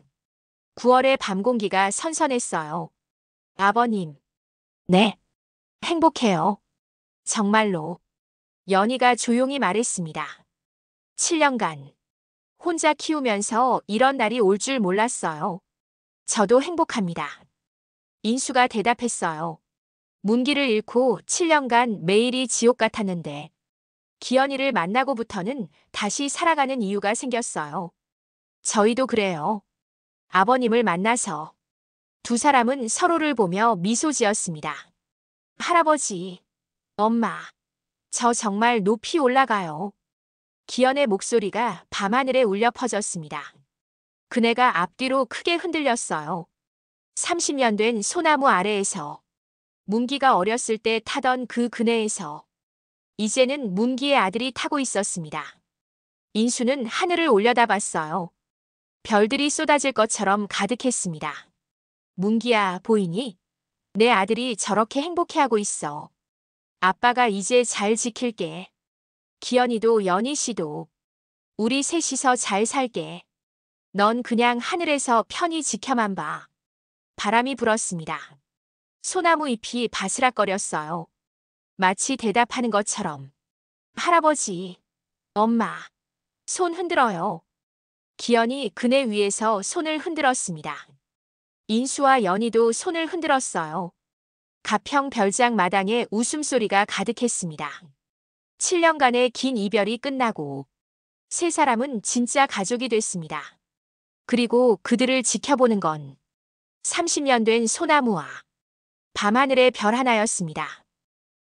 A: 9월의 밤 공기가 선선했어요. 아버님. 네. 행복해요. 정말로. 연희가 조용히 말했습니다. 7년간. 혼자 키우면서 이런 날이 올 줄 몰랐어요. 저도 행복합니다. 인수가 대답했어요. 문기를 잃고 7년간 매일이 지옥 같았는데 기현이를 만나고부터는 다시 살아가는 이유가 생겼어요. 저희도 그래요. 아버님을 만나서. 두 사람은 서로를 보며 미소 지었습니다. 할아버지, 엄마, 저 정말 높이 올라가요. 기현의 목소리가 밤하늘에 울려 퍼졌습니다. 그네가 앞뒤로 크게 흔들렸어요. 30년 된 소나무 아래에서. 문기가 어렸을 때 타던 그 그네에서. 이제는 문기의 아들이 타고 있었습니다. 인수는 하늘을 올려다봤어요. 별들이 쏟아질 것처럼 가득했습니다. 문기야, 보이니? 내 아들이 저렇게 행복해하고 있어. 아빠가 이제 잘 지킬게. 기현이도 연희 씨도. 우리 셋이서 잘 살게. 넌 그냥 하늘에서 편히 지켜만 봐. 바람이 불었습니다. 소나무 잎이 바스락거렸어요. 마치 대답하는 것처럼. 할아버지, 엄마, 손 흔들어요. 기현이 그네 위에서 손을 흔들었습니다. 인수와 연희도 손을 흔들었어요. 가평 별장 마당에 웃음소리가 가득했습니다. 7년간의 긴 이별이 끝나고 세 사람은 진짜 가족이 됐습니다. 그리고 그들을 지켜보는 건 30년 된 소나무와 밤하늘의 별 하나였습니다.